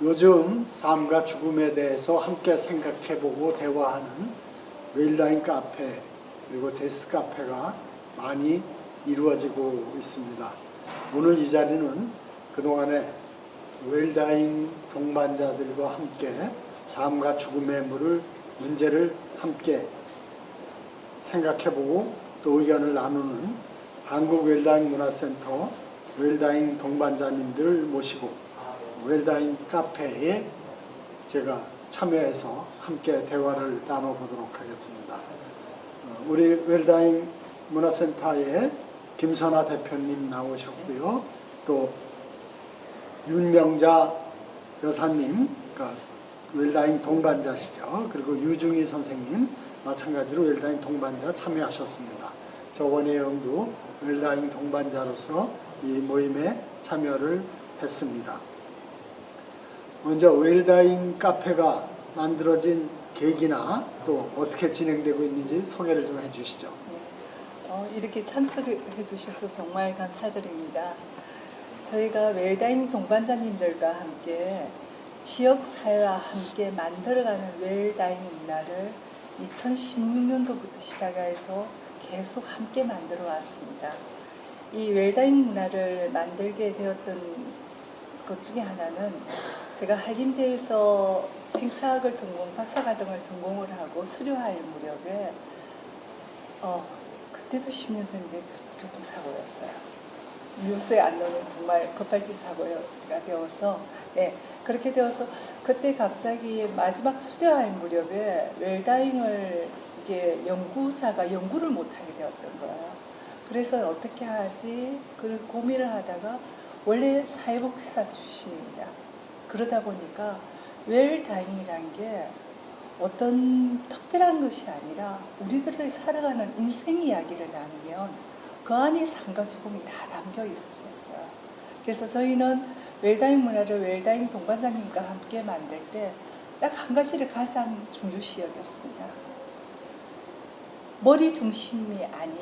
요즘 삶과 죽음에 대해서 함께 생각해보고 대화하는 웰다잉 카페 그리고 데스 카페가 많이 이루어지고 있습니다. 오늘 이 자리는 그동안에 웰다잉 동반자들과 함께 삶과 죽음의 문제를 함께 생각해보고 또 의견을 나누는 한국 웰다잉 문화센터 웰다잉 동반자님들 모시고 웰다잉 카페에 제가 참여해서 함께 대화를 나눠보도록 하겠습니다. 우리 웰다잉 문화센터에 김선아 대표님 나오셨고요. 또 윤명자 여사님, 그러니까 웰다잉 동반자시죠. 그리고 유중희 선생님 마찬가지로 웰다잉 동반자 참여하셨습니다. 저 원혜영도 웰다잉 동반자로서 이 모임에 참여를 했습니다. 먼저 웰다잉 카페가 만들어진 계기나 또 어떻게 진행되고 있는지 소개를 좀 해주시죠. 이렇게 참석해 주셔서 정말 감사드립니다. 저희가 웰다잉 동반자님들과 함께 지역사회와 함께 만들어가는 웰다잉 문화를 2016년도부터 시작해서 계속 함께 만들어 왔습니다. 이 웰다잉 문화를 만들게 되었던 것 중에 하나는 제가 한림대에서 생사학을 박사과정을 전공을 하고 수료할 무렵에 그때도 10년 전인데 교통사고였어요. 뉴스에 안 나오는 정말 급발진 사고가 되어서 그렇게 되어서 그때 갑자기 마지막 수료할 무렵에 웰다잉을 이게 연구사가 연구를 못하게 되었던 거예요. 그래서 어떻게 하지? 그걸 고민을 하다가 원래 사회복지사 출신입니다. 그러다 보니까 웰다잉이란 게 어떤 특별한 것이 아니라 우리들의 살아가는 인생 이야기를 나누면 그 안에 삶과 죽음이 다 담겨 있으셨어요. 그래서 저희는 웰다잉 문화를 웰다잉 동반자님과 함께 만들 때 딱 한 가지를 가장 중요시 여겼습니다. 머리 중심이 아닌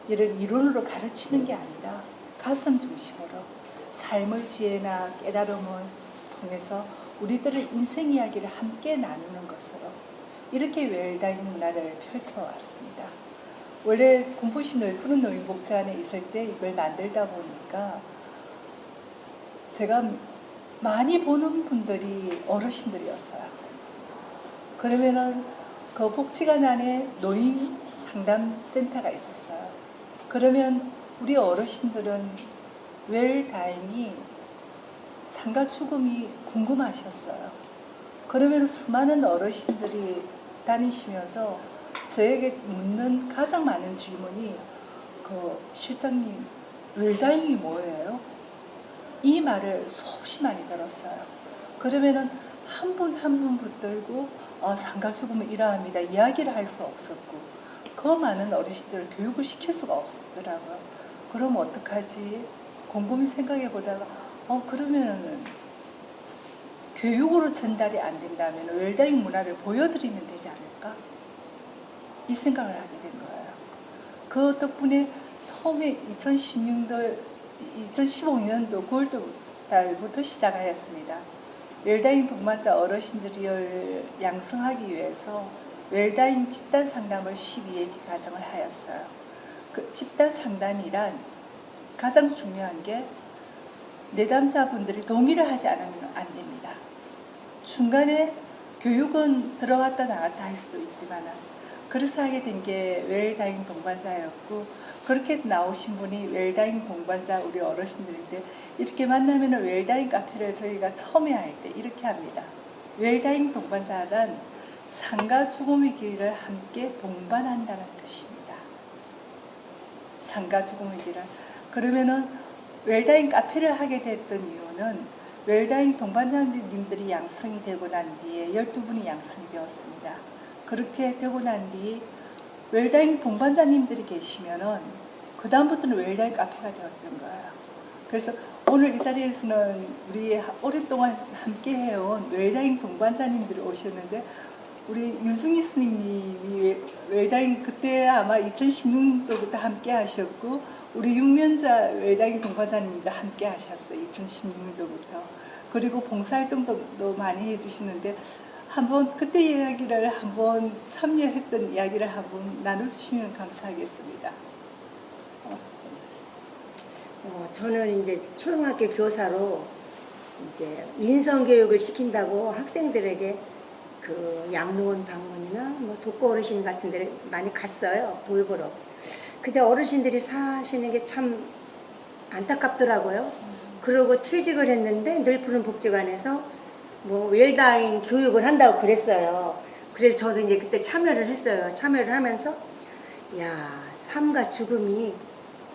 이런 이론으로 가르치는 게 아니라 가슴 중심으로 삶의 지혜나 깨달음을 통해서 우리들의 인생 이야기를 함께 나누는 것으로 이렇게 웰다잉 문화를 펼쳐왔습니다. 원래 군포시 푸른 노인복지 안에 있을 때 이걸 만들다 보니까 제가 많이 보는 분들이 어르신들이었어요. 그러면은 그 복지관 안에 노인 상담센터가 있었어요. 그러면 우리 어르신들은 웰다잉이 삶과 죽음이 궁금하셨어요. 그러면 수많은 어르신들이 다니시면서 저에게 묻는 가장 많은 질문이 실장님 웰다잉이 뭐예요? 이 말을 수없이 많이 들었어요. 그러면은 한 분 한 분 붙들고 삶과 죽음은 이러합니다 이야기를 할 수 없었고 그 많은 어르신들을 교육을 시킬 수가 없었더라고요. 그럼 어떡하지? 곰곰이 생각해 보다가 그러면은 교육으로 전달이 안 된다면 웰다잉 문화를 보여드리면 되지 않을까? 이 생각을 하게 된 거예요. 그 덕분에 처음에 2015년도 9월 달부터 시작하였습니다. 웰다잉 동반자 어르신들을 양성하기 위해서 웰다잉 집단 상담을 12회기 가정을 하였어요. 그 집단 상담이란 가장 중요한 게 내담자분들이 동의를 하지 않으면 안 됩니다. 중간에 교육은 들어갔다 나갔다 할 수도 있지만 그래서 하게 된 게 웰다잉 동반자였고 그렇게 나오신 분이 웰다잉 동반자 우리 어르신들인데 이렇게 만나면 웰다잉 카페를 저희가 처음에 할 때 이렇게 합니다. 웰다잉 동반자란 삶과 죽음의 길을 함께 동반한다는 뜻입니다. 삶과 죽음의 길을 그러면은 웰다잉 카페를 하게 됐던 이유는 웰다잉 동반자님들이 양성이 되고 난 뒤에 12분이 양성이 되었습니다. 그렇게 되고 난 뒤에 웰다잉 동반자님들이 계시면은 그 다음부터는 웰다잉 카페가 되었던 거예요. 그래서 오늘 이 자리에서는 우리 오랫동안 함께 해온 웰다잉 동반자님들이 오셨는데 우리 유중희 스님님이 웰다잉 그때 아마 2016년도부터 함께 하셨고 우리 육면자 웰다잉 동반자님도 함께 하셨어요. 2016년도부터. 그리고 봉사활동도 많이 해주시는데 한번 그때 이야기를 한번 참여했던 이야기를 한번 나눠주시면 감사하겠습니다. 저는 이제 초등학교 교사로 이제 인성 교육을 시킨다고 학생들에게 그 양로원 방문이나 뭐 독거 어르신 같은 데를 많이 갔어요. 돌보러. 근데 어르신들이 사시는 게 참 안타깝더라고요. 그러고 퇴직을 했는데 늘푸른 복지관에서 뭐 웰다잉 교육을 한다고 그랬어요. 그래서 저도 이제 그때 참여를 했어요. 참여를 하면서 야, 삶과 죽음이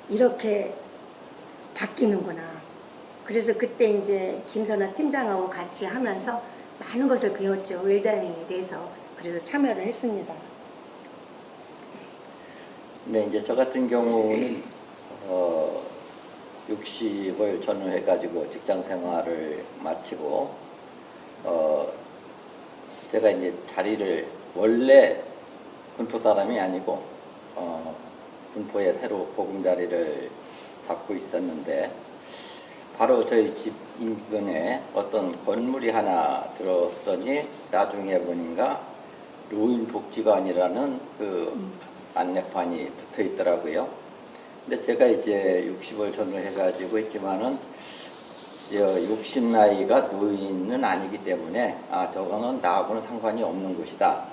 이렇게 바뀌는구나. 그래서 그때 이제 김선아 팀장하고 같이 하면서 많은 것을 배웠죠. 웰다잉에 대해서. 그래서 참여를 했습니다. 네, 이제 저 같은 경우는 60을 전후해가지고 직장 생활을 마치고 제가 이제 자리를 원래 군포 사람이 아니고 군포에 새로 보금 자리를 잡고 있었는데 바로 저희 집 인근에 어떤 건물이 하나 들었더니 나중에 보니까 노인복지관이라는 그 안내판이 붙어 있더라고요. 근데 제가 이제 60을 전후해가지고 있지만은 60 나이가 노인은 아니기 때문에 저거는 나하고는 상관이 없는 곳이다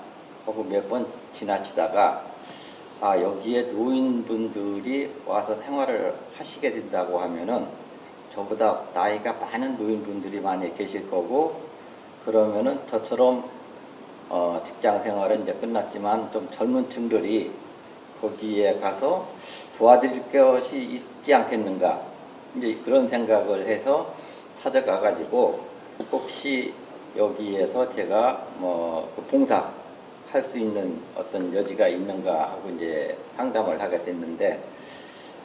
하고 몇 번 지나치다가 여기에 노인분들이 와서 생활을 하시게 된다고 하면은 저보다 나이가 많은 노인분들이 많이 계실 거고 그러면은 저처럼 직장 생활은 이제 끝났지만 좀 젊은 층들이 거기에 가서 도와드릴 것이 있지 않겠는가 이제 그런 생각을 해서 찾아가 가지고 혹시 여기에서 제가 그 봉사 할 수 있는 어떤 여지가 있는가 하고 이제 상담을 하게 됐는데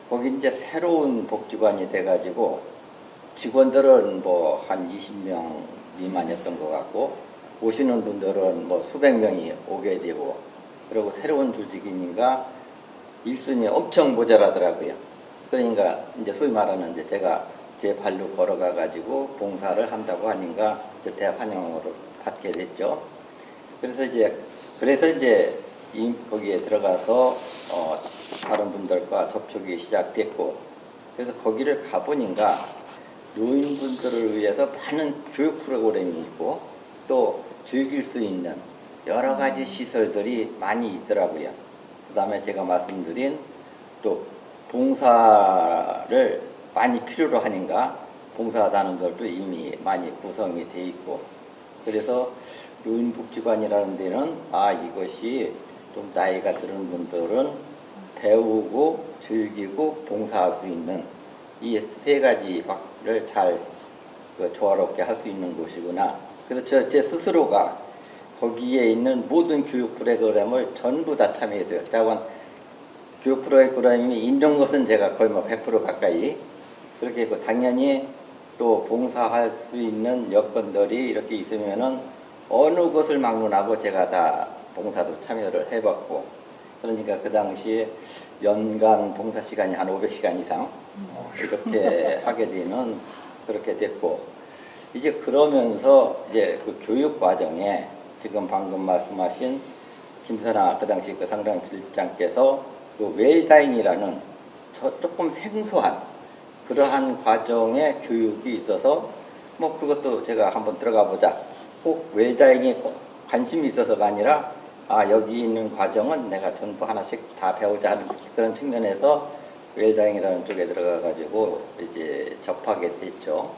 거기 이제 새로운 복지관이 돼 가지고 직원들은 뭐 한 20명 미만이었던 것 같고 오시는 분들은 뭐 수백 명이 오게 되고 그리고 새로운 조직이니까 일순위 엄청 모자라더라고요. 그러니까 이제 소위 말하는 이제 제가 제 발로 걸어가 가지고 봉사를 한다고 하니까 이제 대환영으로 받게 됐죠. 그래서 이제 거기에 들어가서 다른 분들과 접촉이 시작됐고 그래서 거기를 가보니까 노인분들을 위해서 많은 교육 프로그램이 있고 또 즐길 수 있는 여러 가지 시설들이 많이 있더라고요. 그 다음에 제가 말씀드린 또 봉사를 많이 필요로 하니까 봉사단원들도 이미 많이 구성이 돼 있고 그래서 노인복지관이라는 데는 이것이 좀 나이가 드는 분들은 배우고 즐기고 봉사할 수 있는 이 세 가지를 잘 조화롭게 할 수 있는 곳이구나. 그래서 제 스스로가 거기에 있는 모든 교육 프로그램을 전부 다 참여했어요. 자관 교육 프로그램이 있는 것은 제가 거의 뭐 100% 가까이 그렇게 했고 당연히 또 봉사할 수 있는 여건들이 이렇게 있으면은 어느 것을 막론하고 제가 다 봉사도 참여를 해봤고 그러니까 그 당시에 연간 봉사 시간이 한 500시간 이상 이렇게 하게 되는 그렇게 됐고 이제 그러면서 이제 그 교육 과정에 지금 방금 말씀하신 김선아 그 당시 그 상담실장께서 그 웰다잉이라는 조금 생소한 그러한 과정의 교육이 있어서 뭐 그것도 제가 한번 들어가 보자. 꼭 웰다잉에 꼭 관심이 있어서가 아니라 여기 있는 과정은 내가 전부 하나씩 다 배우자 하는 그런 측면에서 웰다잉이라는 쪽에 들어가 가지고 이제 접하게 됐죠.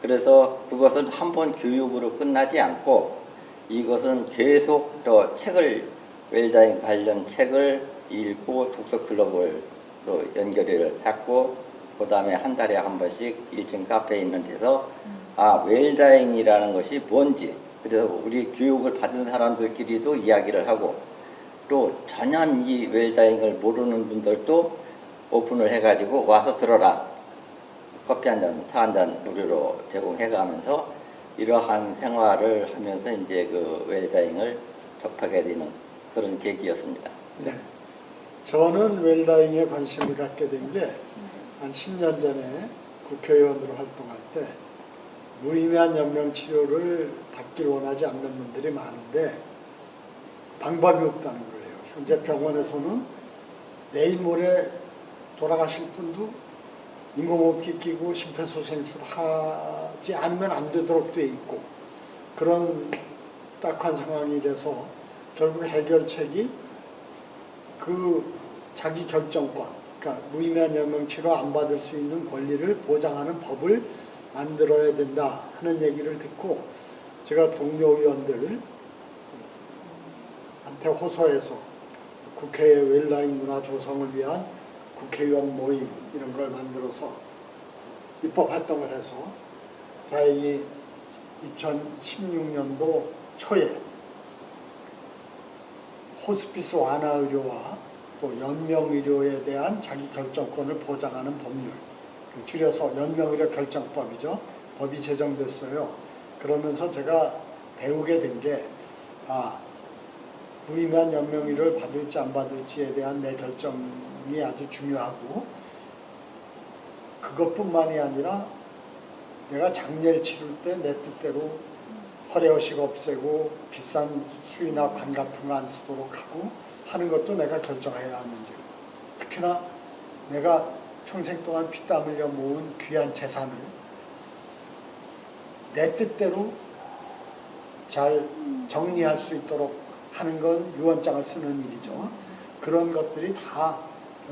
그래서 그것은 한번 교육으로 끝나지 않고 이것은 계속 또 책을 웰다잉 관련 책을 읽고 독서 클럽으로 연결을 했고 그 다음에 한 달에 한 번씩 1층 카페에 있는 데서 웰다잉이라는 것이 뭔지 그래서 우리 교육을 받은 사람들끼리도 이야기를 하고 또 전혀 이 웰다잉을 모르는 분들도 오픈을 해가지고 와서 들어라 커피 한 잔, 차 한 잔 무료로 제공해가면서 이러한 생활을 하면서 이제 그 웰다잉을 접하게 되는 그런 계기였습니다. 네. 저는 웰다잉에 관심을 갖게 된 게 한 10년 전에 국회의원으로 활동할 때 무의미한 연명 치료를 받길 원하지 않는 분들이 많은데 방법이 없다는 거예요. 현재 병원에서는 내일 모레 돌아가실 분도 인공호흡기 끼고 심폐소생술 하지 않으면 안 되도록 돼 있고 그런 딱한 상황이라서 결국 해결책이 그 자기 결정권, 그러니까 무의미한 연명 치료 안 받을 수 있는 권리를 보장하는 법을 만들어야 된다 하는 얘기를 듣고 제가 동료 의원들한테 호소해서 국회의 웰다잉 문화 조성을 위한 국회의원 모임 이런 걸 만들어서 입법 활동을 해서 다행히 2016년도 초에 호스피스 완화 의료와 또 연명 의료에 대한 자기 결정권을 보장하는 법률, 줄여서 연명 의료 결정법이죠. 법이 제정됐어요. 그러면서 제가 배우게 된 게 무의미한 연명 의료를 받을지 안 받을지에 대한 내 결정이 아주 중요하고 그것뿐만이 아니라 내가 장례를 치를 때 내 뜻대로 허례허식 없애고 비싼 수의나 관 같은 거 안 쓰도록 하고 하는 것도 내가 결정해야 하는 문제고 특히나 내가 평생 동안 피땀 흘려 모은 귀한 재산을 내 뜻대로 잘 정리할 수 있도록 하는 건 유언장을 쓰는 일이죠. 그런 것들이 다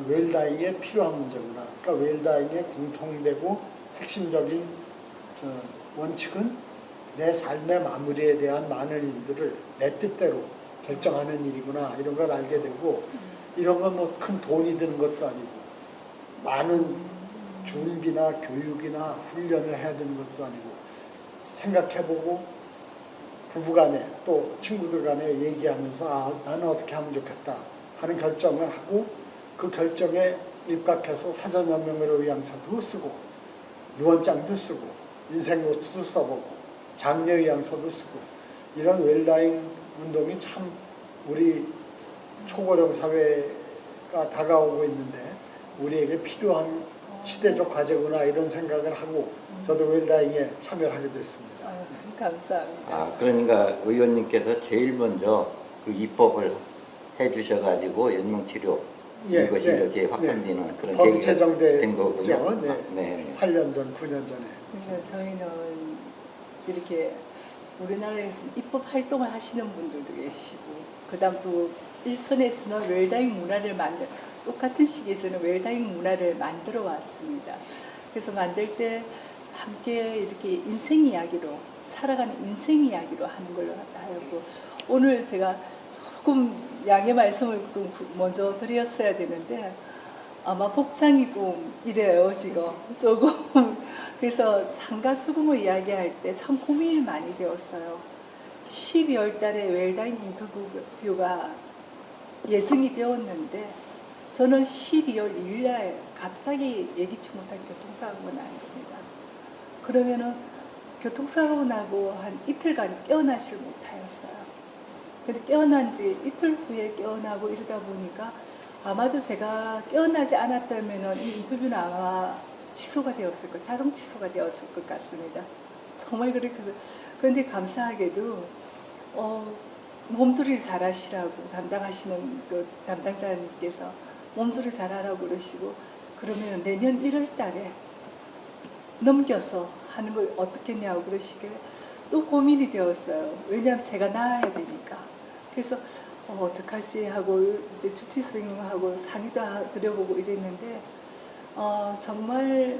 웰다잉에 필요한 문제구나. 그러니까 웰다잉의 공통되고 핵심적인 원칙은 내 삶의 마무리에 대한 많은 일들을 내 뜻대로 결정하는 일이구나 이런 걸 알게 되고 이런 건 뭐 큰 돈이 드는 것도 아니고 많은 준비나 교육이나 훈련을 해야 되는 것도 아니고 생각해보고 부부간에 또 친구들 간에 얘기하면서 나는 어떻게 하면 좋겠다 하는 결정을 하고 그 결정에 입각해서 사전연명의료 의향서도 쓰고 유언장도 쓰고 인생노트도 써보고 장례의향서도 쓰고 이런 웰다잉 운동이 참 우리 초고령 사회가 다가오고 있는데 우리에게 필요한 시대적 과제구나 이런 생각을 하고 저도 웰다잉에 참여를 하게 됐습니다. 감사합니다. 그러니까 의원님께서 제일 먼저 그 입법을 해주셔가지고 연명치료 이것이 이렇게 확산되는 그런 법이 계기가 된 거군요. 네. 8년 전, 9년 전에. 그래서 저희는 이렇게 우리나라에서 입법 활동을 하시는 분들도 계시고 그다음 또 일선에서는 웰다잉 문화를 똑같은 시기에서는 웰다잉 문화를 만들어 왔습니다. 그래서 만들 때 함께 이렇게 인생 이야기로 살아가는 인생 이야기로 하는 걸로 알고 오늘 제가 조금 양해 말씀을 좀 먼저 드렸어야 되는데 아마 복장이 좀 이래요 지금 조금 그래서 상가수금을 이야기할 때 참 고민이 많이 되었어요. 12월 달에 웰다잉 인터뷰가 예정이 되었는데 저는 12월 2일 날 갑자기 예기치 못한 교통사고가 난 겁니다. 그러면은 교통사고 나고 한 이틀간 깨어나질 못하였어요. 근데 깨어난 지 이틀 후에 깨어나고 이러다 보니까 아마도 제가 깨어나지 않았다면 이 인터뷰는 아마 취소가 되었을 것, 자동 취소가 되었을 것 같습니다. 정말 그런데 감사하게도 몸조리를 잘하시라고 담당하시는 그 담당자님께서 몸조리 잘하라고 그러시고 그러면 내년 1월 달에 넘겨서 하는 거 어떻겠냐고 그러시길래 또 고민이 되었어요. 왜냐하면 제가 나아야 되니까. 그래서 어떡하지 하고 이제 주치 선생님하고 상의도 드려보고 이랬는데 정말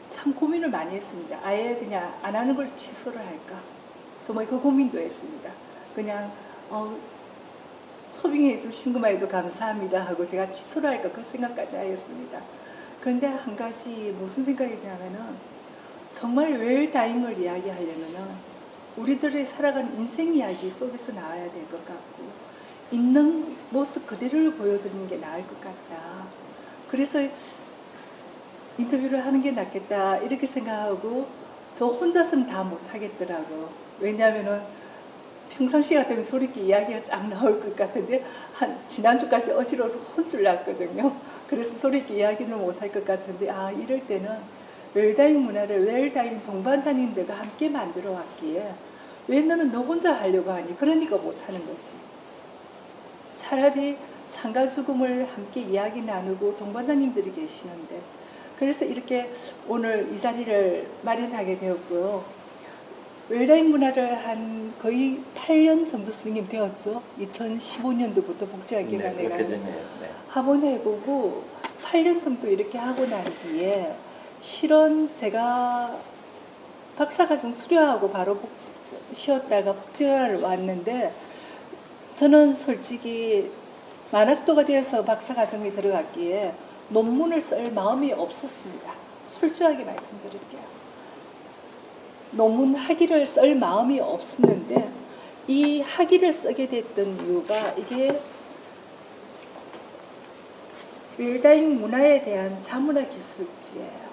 참 고민을 많이 했습니다. 아예 그냥 안 하는 걸 취소를 할까? 정말 그 고민도 했습니다. 그냥 초빙해 주신 것만 해도 감사합니다 하고 제가 취소를 할까 그 생각까지 하였습니다. 그런데 한 가지 무슨 생각이 드냐면은 정말 웰다잉을 이야기하려면은 우리들의 살아가는 인생 이야기 속에서 나와야 될 것 같고 있는 모습 그대로를 보여드리는 게 나을 것 같다. 그래서 인터뷰를 하는 게 낫겠다 이렇게 생각하고 저 혼자서는 다 못하겠더라고. 왜냐하면은 평상시 같으면 소리끼 이야기가 쫙 나올 것 같은데 지난주까지 어지러워서 혼쭐 났거든요. 그래서 소리끼 이야기는 못할 것 같은데 이럴 때는 웰다잉 문화를 웰다잉 동반자님들과 함께 만들어 왔기에 왜 너는 너 혼자 하려고 하니? 그러니까 못하는 것이. 차라리 상가 죽음을 함께 이야기 나누고 동반자님들이 계시는데, 그래서 이렇게 오늘 이 자리를 마련하게 되었고요. 웰다잉 문화를 한 거의 8년 정도 스님 되었죠. 2015년도부터 복지학계가 네, 내가 그렇게 되네요. 네. 한번 해보고 8년 정도 이렇게 하고 난 뒤에 실은 제가 박사과정 수료하고 바로 쉬었다가 복지학을 왔는데, 저는 솔직히 만학도가 되어서 박사과정에 들어갔기에 논문을 쓸 마음이 없었습니다. 솔직하게 말씀드릴게요. 논문 학위를 쓸 마음이 없었는데 이 학위를 쓰게 됐던 이유가 이게 웰다잉 문화에 대한 자문화 기술지예요.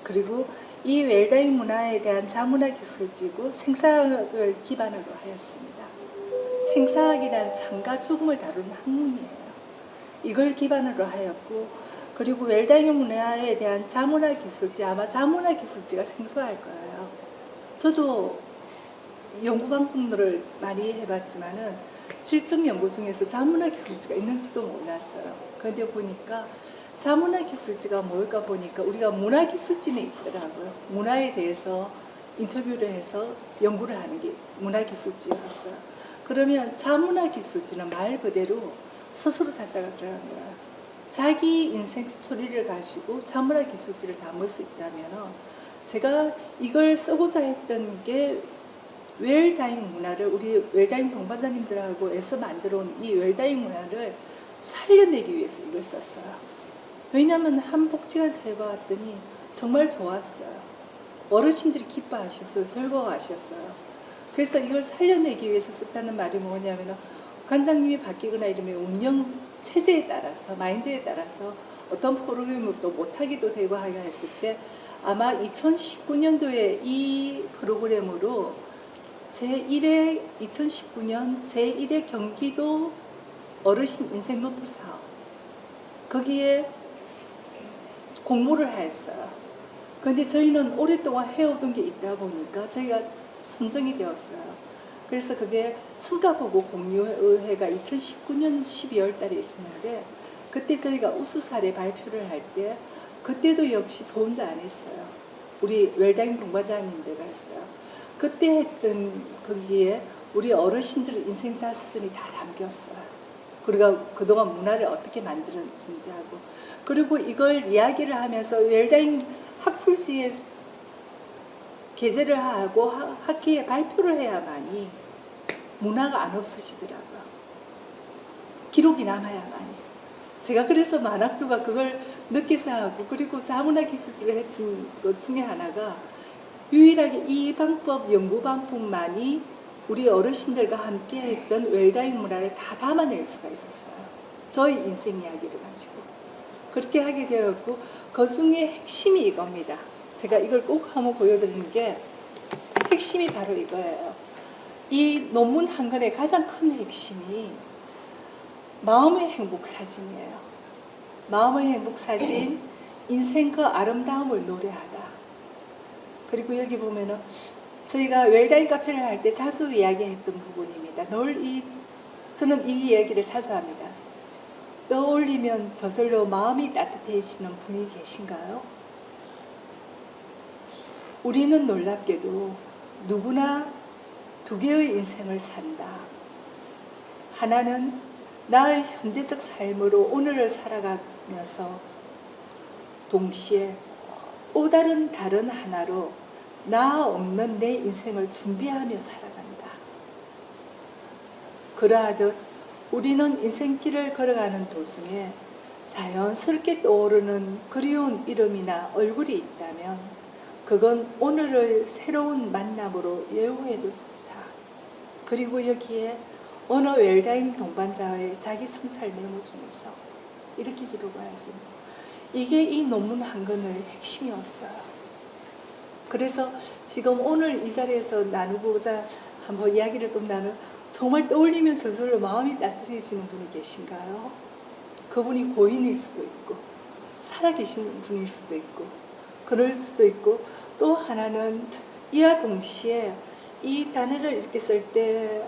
그리고 이 웰다잉 문화에 대한 자문화 기술지고 생사학을 기반으로 하였습니다. 생사학이라는 상가 죽음을 다루는 학문이에요. 이걸 기반으로 하였고, 그리고 웰다잉 문화에 대한 자문화 기술지, 아마 자문화 기술지가 생소할 거예요. 저도 연구 방법론을 많이 해봤지만은 질적 연구 중에서 자문화 기술지가 있는지도 몰랐어요. 그런데 보니까 자문화 기술지가 뭘까 보니까 우리가 문화 기술지는 있더라고요. 문화에 대해서 인터뷰를 해서 연구를 하는 게 문화 기술지였어요. 그러면 자문화 기술지는 말 그대로 스스로 자자가 들어간 거예요. 자기 인생 스토리를 가지고 자문화 기술지를 담을 수 있다면, 제가 이걸 쓰고자 했던 게 웰다잉 문화를, 우리 웰다잉 동반자님들하고 애써 만들어 온 이 웰다잉 문화를 살려내기 위해서 이걸 썼어요. 왜냐하면 한 복지관에서 해봤더니 정말 좋았어요. 어르신들이 기뻐하셨어요. 즐거워하셨어요. 그래서 이걸 살려내기 위해서 썼다는 말이 뭐냐면, 관장님이 바뀌거나 이러면 운영 체제에 따라서, 마인드에 따라서 어떤 프로그램을 또 못하기도 되고 하게 했을 때, 아마 2019년도에 이 프로그램으로 제1회 2019년 제1회 경기도 어르신 인생 노트 사업, 거기에 공모를 하였어요. 그런데 저희는 오랫동안 해오던 게 있다 보니까 저희가 선정이 되었어요. 그래서 그게 성과보고 공유회가 2019년 12월 달에 있었는데, 그때 저희가 우수 사례 발표를 할 때 그때도 역시 저 혼자 안 했어요. 우리 웰다잉 동반자님들과 했어요. 그때 했던 거기에 우리 어르신들의 인생 자서전이 다 담겼어요. 우리가 그동안 문화를 어떻게 만들었는지 하고, 그리고 이걸 이야기를 하면서 웰다잉 학술지에 게재를 하고 학회에 발표를 해야만이 문화가 안 없어지더라고요. 기록이 남아야만이. 제가 그래서 만학도가 그걸 느껴서 하고, 그리고 자문화 기술지를 했던 것 중에 하나가 유일하게 이 방법, 연구 방법만이 우리 어르신들과 함께 했던 웰다잉 문화를 다 담아낼 수가 있었어요. 저희 인생 이야기를 가지고. 그렇게 하게 되었고, 그 중에 핵심이 이겁니다. 제가 이걸 꼭 한번 보여드리는 게, 핵심이 바로 이거예요. 이 논문 한 권의 가장 큰 핵심이 마음의 행복 사진이에요. 마음의 행복 사진, 인생 그 아름다움을 노래하다. 그리고 여기 보면은 저희가 웰다잉 카페를 할 때 자주 이야기했던 부분입니다. 저는 이 이야기를 자주 합니다. 떠올리면 저절로 마음이 따뜻해지는 분이 계신가요? 우리는 놀랍게도 누구나 두 개의 인생을 산다. 하나는 나의 현재적 삶으로 오늘을 살아가면서 동시에 또 다른 하나로 나 없는 내 인생을 준비하며 살아간다. 그러하듯 우리는 인생길을 걸어가는 도중에 자연스럽게 떠오르는 그리운 이름이나 얼굴이 있다면 그건 오늘의 새로운 만남으로 예우해도 좋다. 그리고 여기에 어느 웰다잉 동반자의 자기 성찰 메모 중에서 이렇게 기록을 했습니다. 이게 이 논문 한 권의 핵심이었어요. 그래서 지금 오늘 이 자리에서 나누고자 한번 이야기를 좀 정말 떠올리면 저절로 마음이 따뜻해지는 분이 계신가요? 그분이 고인일 수도 있고 살아계신 분일 수도 있고 그럴 수도 있고 또 하나는 이와 동시에 이 단어를 이렇게 쓸 때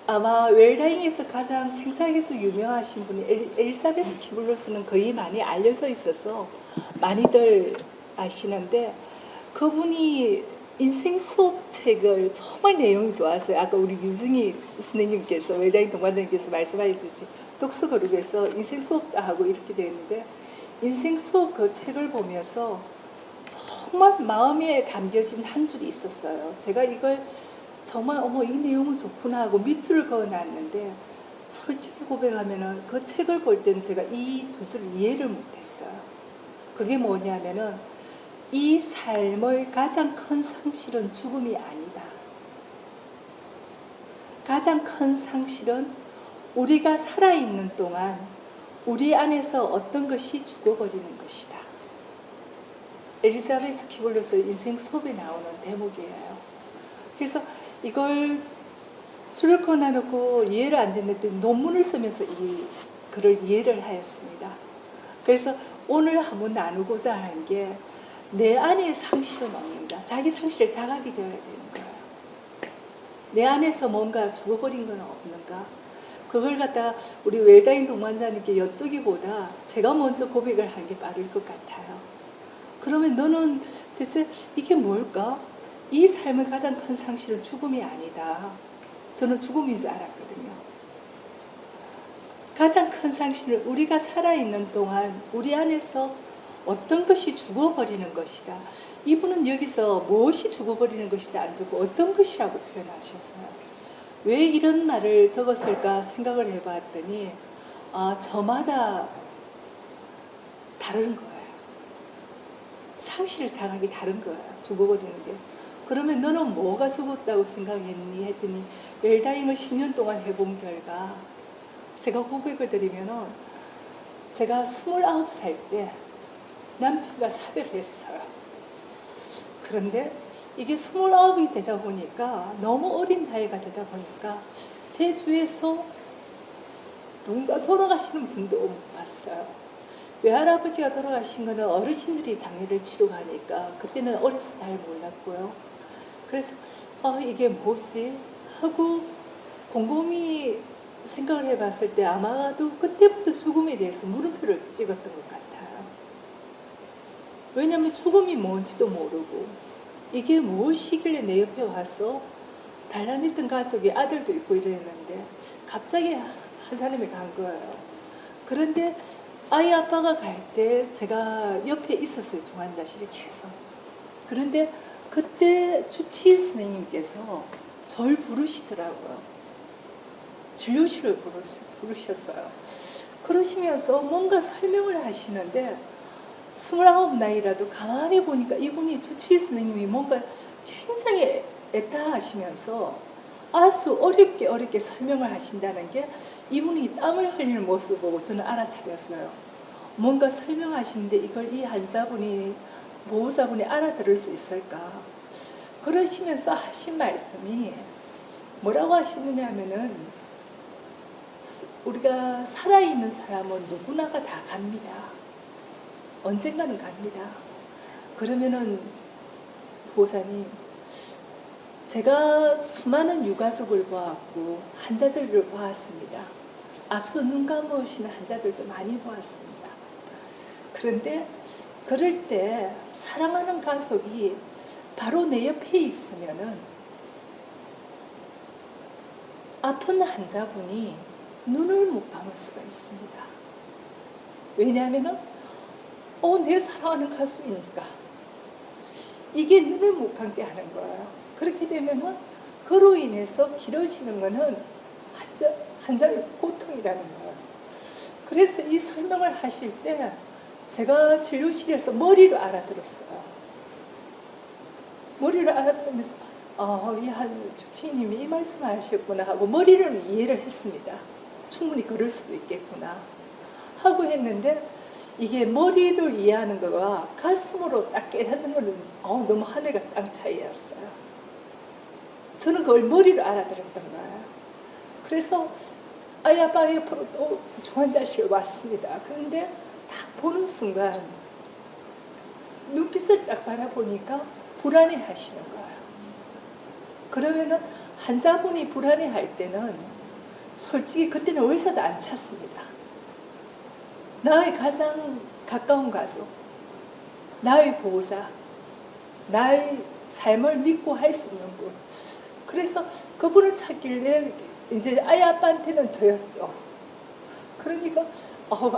아마 웰다잉에서 가장 생사학에서 유명하신 분이 엘리사베스 키블로스는 거의 많이 알려져 있어서 많이들 아시는데 그분이 인생 수업 책을 정말 내용이 좋았어요. 아까 우리 유승희 선생님께서 웰다잉 동반장님께서 말씀하셨듯이 독서 그룹에서 인생 수업도 하고 이렇게 되는데 인생 수업 그 책을 보면서 정말 마음에 담겨진 한 줄이 있었어요. 제가 이걸 정말 어머 이 내용은 좋구나 하고 밑줄을 그어놨는데 솔직히 고백하면은 그 책을 볼 때는 제가 이 두 줄을 이해를 못했어요. 그게 뭐냐면은 이 삶의 가장 큰 상실은 죽음이 아니다. 가장 큰 상실은 우리가 살아있는 동안 우리 안에서 어떤 것이 죽어버리는 것이다. 엘리자베스 키블로스 인생 수업에 나오는 대목이에요. 그래서 이걸 줄을 그어놓고 이해를 안 됐는데 논문을 쓰면서 이 글을 이해를 하였습니다. 그래서 오늘 한번 나누고자 하는 게 내 안에 상실은 없는가. 자기 상실에 자각이 되어야 되는 거예요. 내 안에서 뭔가 죽어버린 건 없는가. 그걸 갖다 우리 웰다잉 동반자님께 여쭈기보다 제가 먼저 고백을 하는 게 빠를 것 같아요. 그러면 너는 대체 이게 뭘까? 이 삶의 가장 큰 상실은 죽음이 아니다. 저는 죽음인 줄 알았거든요. 가장 큰 상실은 우리가 살아있는 동안 우리 안에서 어떤 것이 죽어버리는 것이다. 이분은 여기서 무엇이 죽어버리는 것이다 안 적고 어떤 것이라고 표현하셨어요. 왜 이런 말을 적었을까 생각을 해봤더니 저마다 다른 거예요. 상실 자각이 다른 거예요. 죽어버리는 게. 그러면 너는 뭐가 죽었다고 생각했니? 했더니 웰다잉을 10년 동안 해본 결과 제가 고백을 드리면은 제가 29살 때 남편과 사별을 했어요. 그런데 이게 29이 되다 보니까 너무 어린 나이가 되다 보니까 제 주위에서 누군가 돌아가시는 분도 못 봤어요. 외할아버지가 돌아가신 거는 어르신들이 장례를 치러 가니까 그때는 어려서 잘 몰랐고요. 그래서 이게 뭐지? 하고 곰곰이 생각을 해봤을 때 아마도 그때부터 죽음에 대해서 물음표를 찍었던 것 같아요. 왜냐하면 죽음이 뭔지도 모르고 이게 무엇이길래 내 옆에 와서 단란했던 가족이 아들도 있고 이랬는데 갑자기 한 사람이 간 거예요. 그런데 아이 아빠가 갈 때 제가 옆에 있었어요. 중환자실에 계속. 그런데 그때 주치의 선생님께서 절 부르시더라고요. 진료실을 부르셨어요. 그러시면서 뭔가 설명을 하시는데 29 나이라도 가만히 보니까 이분이 주치의 선생님이 뭔가 굉장히 애타하시면서 아주 어렵게 설명을 하신다는 게 이분이 땀을 흘리는 모습을 보고 저는 알아차렸어요. 뭔가 설명하시는데 이걸 이 환자분이 보호자분이 알아들을 수 있을까. 그러시면서 하신 말씀이 뭐라고 하시느냐 하면은 우리가 살아있는 사람은 누구나가 다 갑니다. 언젠가는 갑니다. 그러면은 보호자님, 제가 수많은 유가족을 보았고 환자들을 보았습니다. 앞서 눈 감으시는 환자들도 많이 보았습니다. 그런데 그럴 때 사랑하는 가족이 바로 내 옆에 있으면은 아픈 환자분이 눈을 못 감을 수가 있습니다. 왜냐하면은 내 사랑하는 가족이니까 이게 눈을 못 감게 하는 거예요. 그렇게 되면은 그로 인해서 길어지는 거는 환자의 고통이라는 거예요. 그래서 이 설명을 하실 때 제가 진료실에서 머리로 알아들었어요. 머리를 알아들으면서 이 한 주치의님이 이 말씀을 하셨구나 하고 머리로는 이해를 했습니다. 충분히 그럴 수도 있겠구나 하고 했는데 이게 머리를 이해하는 거가 가슴으로 딱 깨닫는 거는 너무 하늘과 땅 차이였어요. 저는 그걸 머리로 알아들었던 거예요. 그래서 아이 아빠 옆으로 또 중환자실에 왔습니다. 그런데 딱 보는 순간 눈빛을 딱 바라보니까 불안해 하시는 거예요. 그러면은 환자분이 불안해 할 때는 솔직히 그때는 의사도 안 찾습니다. 나의 가장 가까운 가족, 나의 보호자, 나의 삶을 믿고 할 수 있는 분. 그래서 그분을 찾길래 이제 아이 아빠한테는 저였죠. 그러니까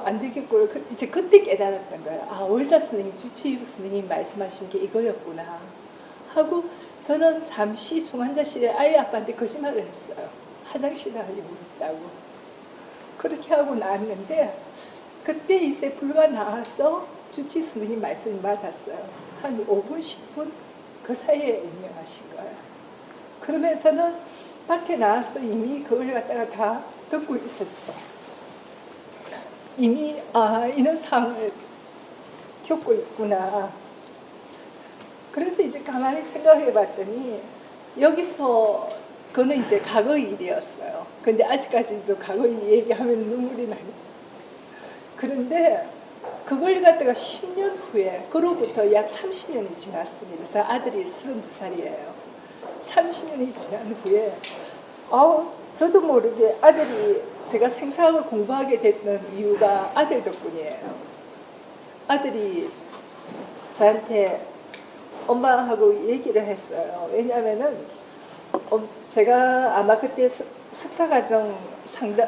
안 되겠고 이제 그때 깨달았던 거예요. 아, 의사 선생님, 주치의 선생님 말씀하신 게 이거였구나 하고 저는 잠시 중환자실에 아이 아빠한테 거짓말을 했어요. 화장실 가려고 있다고. 그렇게 하고 나왔는데 그때 이제 불과 나와서 주치의 선생님 말씀이 맞았어요. 한 5분, 10분 그 사이에 임명하신 거예요. 그러면서는 밖에 나와서 이미 그걸 갖다가 다 듣고 있었죠. 이미 이런 상황을 겪고 있구나. 그래서 이제 가만히 생각해 봤더니 여기서 그거는 이제 과거의 일이었어요. 근데 아직까지도 과거의 얘기하면 눈물이 나요. 그런데 그걸 갖다가 10년 후에 그로부터 약 30년이 지났습니다. 저 아들이 32살이에요. 30년이 지난 후에 저도 모르게 아들이 제가 생사학을 공부하게 됐던 이유가 아들 덕분이에요. 아들이 저한테 엄마하고 얘기를 했어요. 왜냐하면은 제가 아마 그때 석사과정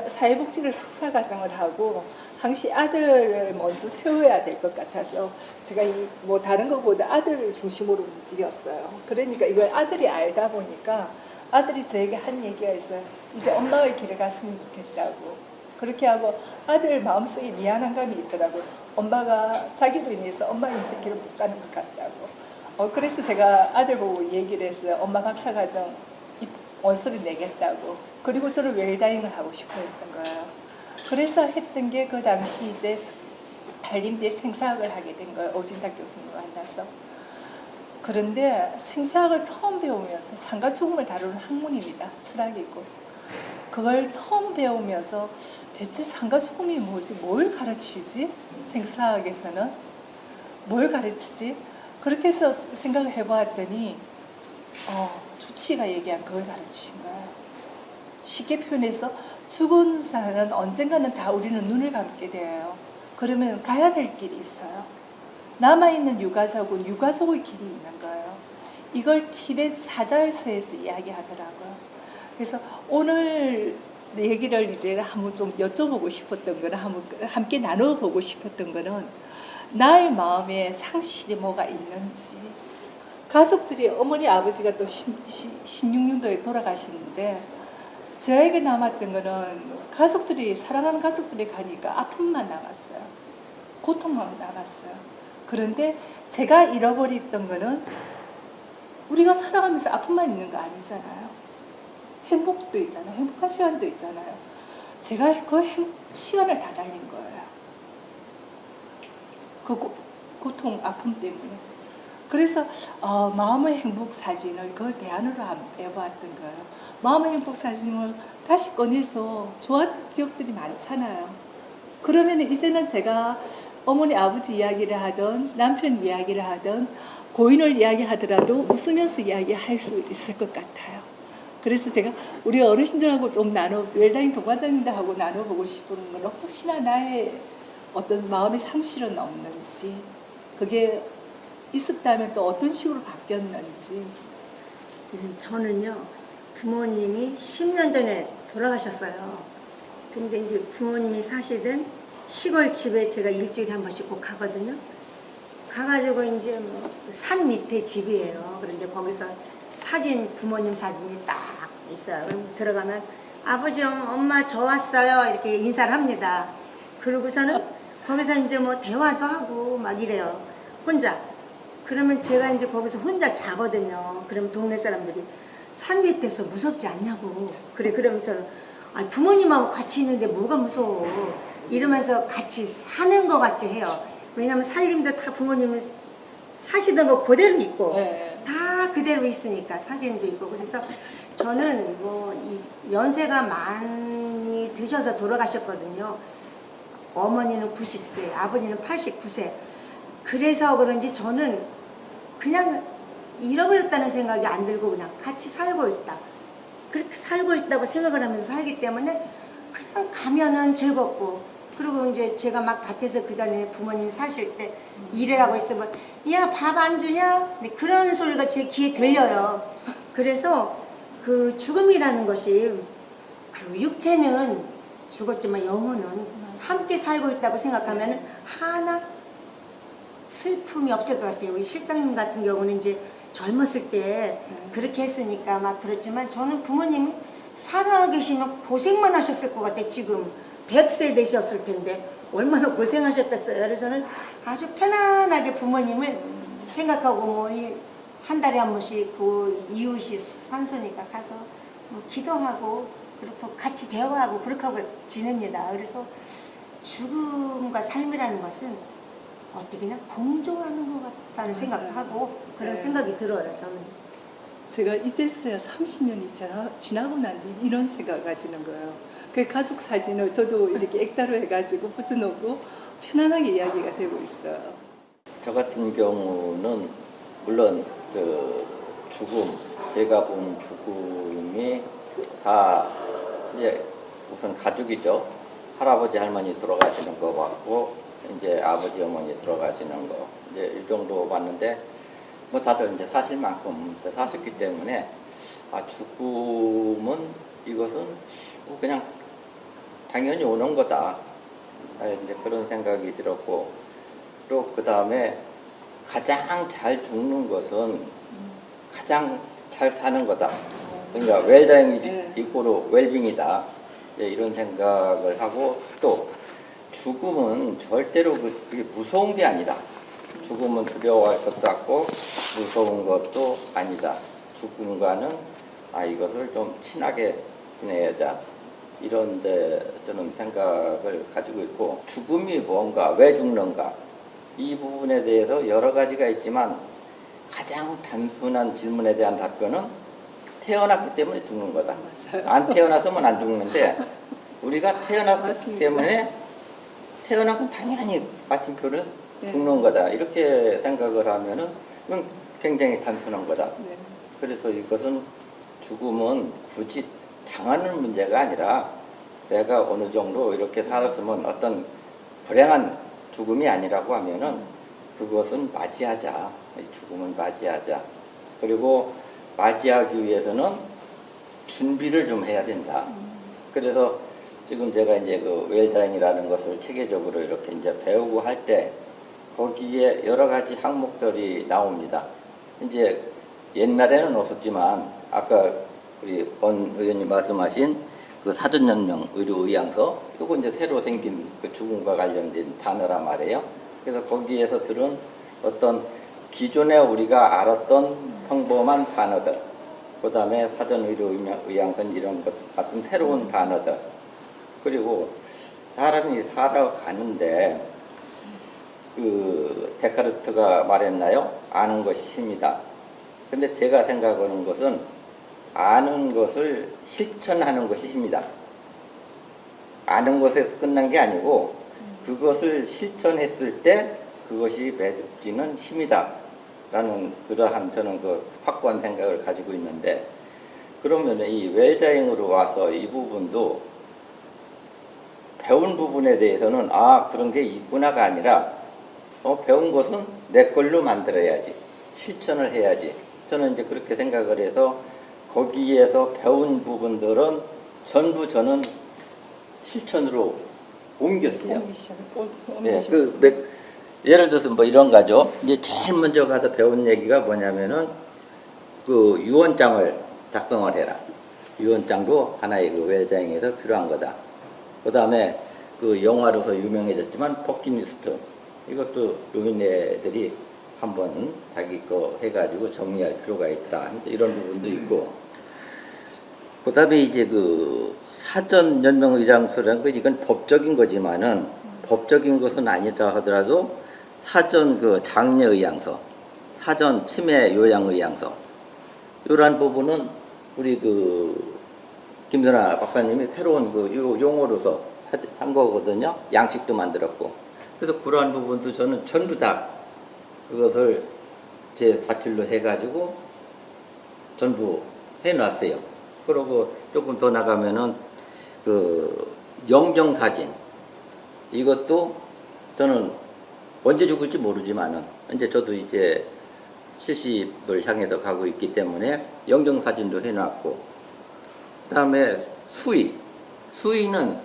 사회복지를 석사과정을 하고 당시 아들을 먼저 세워야 될 것 같아서 제가 뭐 다른 것보다 아들을 중심으로 움직였어요. 그러니까 이걸 아들이 알다 보니까 아들이 저에게 한 얘기가 있어요. 이제 엄마의 길을 갔으면 좋겠다고. 그렇게 하고 아들 마음속에 미안한 감이 있더라고요. 엄마가 자기로 인해서 엄마 인생 길을 못 가는 것 같다고. 그래서 제가 아들 보고 얘기를 했어요. 엄마 박사과정 원서를 내겠다고. 그리고 저를 웰다잉을 하고 싶어 했던 거예요. 그래서 했던 게 그 당시 이제 달림대 생사학을 하게 된 거예요. 오진탁 교수님 만나서. 그런데 생사학을 처음 배우면서 삶과 죽음을 다루는 학문입니다. 철학이고. 그걸 처음 배우면서 대체 삶과 죽음이 뭐지? 뭘 가르치지? 생사학에서는 뭘 가르치지? 그렇게 해서 생각을 해보았더니 주치의가 얘기한 그걸 가르친 거예요. 쉽게 표현해서 죽은 사람은 언젠가는 다 우리는 눈을 감게 돼요. 그러면 가야 될 길이 있어요. 남아있는 유가족은 유가족의 길이 있는 거예요. 이걸 티벳 사자에서에서 이야기하더라고요. 그래서 오늘 얘기를 이제 한번 좀 여쭤보고 싶었던 거는 함께 나눠보고 싶었던 거는 나의 마음에 상실이 뭐가 있는지. 가족들이 어머니 아버지가 또 16년도에 돌아가시는데 저에게 남았던 거는 가족들이 사랑하는 가족들이 가니까 아픔만 남았어요. 고통만 남았어요. 그런데 제가 잃어버렸던 거는 우리가 살아가면서 아픔만 있는 거 아니잖아요. 행복도 있잖아요. 행복한 시간도 있잖아요. 제가 그 시간을 다 날린 거예요. 그 고통, 아픔 때문에. 그래서 마음의 행복 사진을 그 대안으로 해보았던 거예요. 마음의 행복 사진을 다시 꺼내서 좋았던 기억들이 많잖아요. 그러면 이제는 제가 어머니 아버지 이야기를 하든 남편 이야기를 하든 고인을 이야기하더라도 웃으면서 이야기할 수 있을 것 같아요. 그래서 제가 우리 어르신들하고 좀 웰다잉 동반자님들하고 나눠보고 싶은 건 혹시나 나의 어떤 마음의 상실은 없는지, 그게 있었다면 또 어떤 식으로 바뀌었는지. 저는요, 부모님이 10년 전에 돌아가셨어요. 근데 이제 부모님이 사시던 시골 집에 제가 일주일에 한 번씩 꼭 가거든요. 가가지고 이제 뭐 산 밑에 집이에요. 그런데 거기서 부모님 사진이 딱 있어요. 그럼 들어가면 아버지, 엄마 저 왔어요. 이렇게 인사를 합니다. 그러고서는 거기서 이제 뭐 대화도 하고 막 이래요. 혼자. 그러면 제가 이제 거기서 혼자 자거든요. 그럼 동네 사람들이 산 밑에서 무섭지 않냐고. 그러면 저는 부모님하고 같이 있는데 뭐가 무서워. 이러면서 같이 사는 것 같이 해요. 왜냐면 살림도 다 부모님이 사시던 거 그대로 있고 다 그대로 있으니까 사진도 있고. 그래서 저는 뭐 이 연세가 많이 드셔서 돌아가셨거든요. 어머니는 90세, 아버지는 89세. 그래서 그런지 저는 그냥 잃어버렸다는 생각이 안 들고 그냥 같이 살고 있다. 그렇게 살고 있다고 생각을 하면서 살기 때문에 그냥 가면은 즐겁고, 그리고 이제 제가 막 밭에서 그 전에 부모님 사실 때 일을 하고 있으면 야, 밥 안 주냐? 근데 그런 소리가 제 귀에 들려요. 그래서 그 죽음이라는 것이, 그 육체는 죽었지만 영혼은 함께 살고 있다고 생각하면 하나 슬픔이 없을 것 같아요. 우리 실장님 같은 경우는 이제 젊었을 때 그렇게 했으니까 막 그렇지만, 저는 부모님이 살아계시면 고생만 하셨을 것 같아요. 지금 100세 되셨을 텐데 얼마나 고생하셨겠어요. 그래서 저는 아주 편안하게 부모님을 생각하고, 뭐 한 달에 한 번씩 그 이웃이 산소니까 가서 뭐 기도하고 그렇게 같이 대화하고 그렇게 하고 지냅니다. 그래서 죽음과 삶이라는 것은 어떻게 그냥 공존하는 것 같다는 생각도 하고 그런 네. 생각이 들어요. 저는. 제가 이제서야 30년이 지나고 난 뒤 이런 생각을 가지는 거예요. 그 가족 사진을 저도 이렇게 액자로 해가지고 붙여놓고 편안하게 이야기가 되고 있어요. 저 같은 경우는 물론 그 죽음, 제가 본 죽음이 다 이제 우선 가족이죠. 할아버지 할머니 돌아가시는 거 봤고, 이제 아버지 어머니 돌아가시는 거 이제 이 정도 봤는데, 뭐 다들 이제 사실만큼 사셨기 때문에 죽음은 이것은 뭐 그냥 당연히 오는 거다. 이제 그런 생각이 들었고, 또 그 다음에 가장 잘 죽는 것은 가장 잘 사는 거다. 그러니까 웰다잉이 이꼬로 웰빙이다. 이런 생각을 하고, 또 죽음은 절대로 그게 무서운 게 아니다. 죽음은 두려워할 것도 없고 무서운 것도 아니다. 죽음과는 이것을 좀 친하게 지내야자. 이런 데 저는 생각을 가지고 있고, 죽음이 뭔가, 왜 죽는가, 이 부분에 대해서 여러 가지가 있지만 가장 단순한 질문에 대한 답변은 태어났기 때문에 죽는 거다. 맞아요. 안 태어났으면 안 죽는데, 우리가 태어났기 맞습니다. 때문에 태어나면 당연히 마침표는 네. 죽는 거다. 이렇게 생각을 하면은 그건 굉장히 단순한 거다. 네. 그래서 이것은 죽음은 굳이 당하는 문제가 아니라, 내가 어느 정도 이렇게 살았으면 어떤 불행한 죽음이 아니라고 하면은 그것은 맞이하자. 이 죽음은 맞이하자. 그리고 맞이하기 위해서는 준비를 좀 해야 된다. 그래서 지금 제가 이제 그 웰다잉이라는 것을 체계적으로 이렇게 이제 배우고 할 때 거기에 여러 가지 항목들이 나옵니다. 이제 옛날에는 없었지만 아까 우리 원 의원님 말씀하신 그 사전연명 의료의향서, 요거 이제 새로 생긴 그 죽음과 관련된 단어란 말이에요. 그래서 거기에서 들은 어떤 기존에 우리가 알았던 평범한 단어들, 그 다음에 사전의료의향서 이런 것 같은 새로운 단어들, 그리고 사람이 살아가는데 그 데카르트가 말했나요? 아는 것이 힘이다. 근데 제가 생각하는 것은 아는 것을 실천하는 것이 힘이다. 아는 것에서 끝난 게 아니고 그것을 실천했을 때 그것이 매듭지는 힘이다. 라는 그러한 저는 그 확고한 생각을 가지고 있는데, 그러면 이 웰다잉으로 와서 이 부분도 배운 부분에 대해서는 그런 게 있구나가 아니라 배운 것은 내 걸로 만들어야지, 실천을 해야지. 저는 이제 그렇게 생각을 해서 거기에서 배운 부분들은 전부 저는 실천으로 옮겼어요. 네, 예를 들어서 뭐 이런 거죠. 이제 제일 먼저 가서 배운 얘기가 뭐냐면은 그 유언장을 작성을 해라. 유언장도 하나의 그 웰다잉에서 필요한 거다. 그 다음에 그 영화로서 유명해졌지만 버킷리스트, 이것도 노인네들이 한번 자기 거 해가지고 정리할 필요가 있다. 이런 부분도 있고, 그 다음에 이제 그 사전 연명 의향서라는 건 이건 법적인 거지만은 법적인 것은 아니다 하더라도 사전 그 장려 의향서, 사전 치매 요양 의향서, 이러한 부분은 우리 그 김선아 박사님이 새로운 그 용어로서 한 거거든요. 양식도 만들었고. 그래서 그러한 부분도 저는 전부 다 그것을 제 자필로 해가지고 전부 해놨어요. 그러고 조금 더 나가면은 그 영정사진 이것도 저는 언제 죽을지 모르지만은 이제 저도 이제 70을 향해서 가고 있기 때문에 영정사진도 해놨고, 그다음에 수의는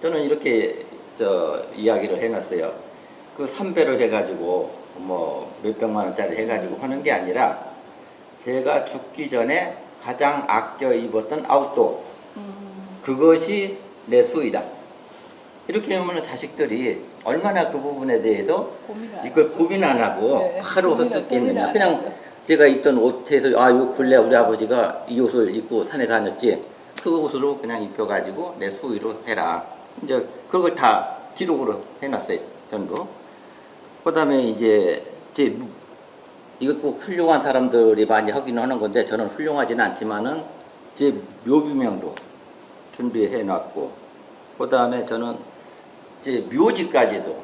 저는 이렇게 이야기를 해놨어요. 그 3배를 해가지고 뭐 몇백만 원짜리 해가지고 하는 게 아니라 제가 죽기 전에 가장 아껴 입었던 아웃도어 그것이 내 수의다. 이렇게 하면 자식들이 얼마나 그 부분에 대해서 이걸 고민 안 하고 네. 바로 할 수 고민 있겠느냐. 안 그냥 하죠. 제가 입던 옷에서 요 근래 우리 아버지가 이 옷을 입고 산에 다녔지, 그 옷으로 그냥 입혀가지고 내 수의로 해라. 이제 그런 걸 다 기록으로 해놨어요. 전부. 그 다음에 이제 이것 꼭 훌륭한 사람들이 많이 하기는 하는 건데 저는 훌륭하지는 않지만은 제 묘비명도 준비해 놨고, 그 다음에 저는 제 묘지까지도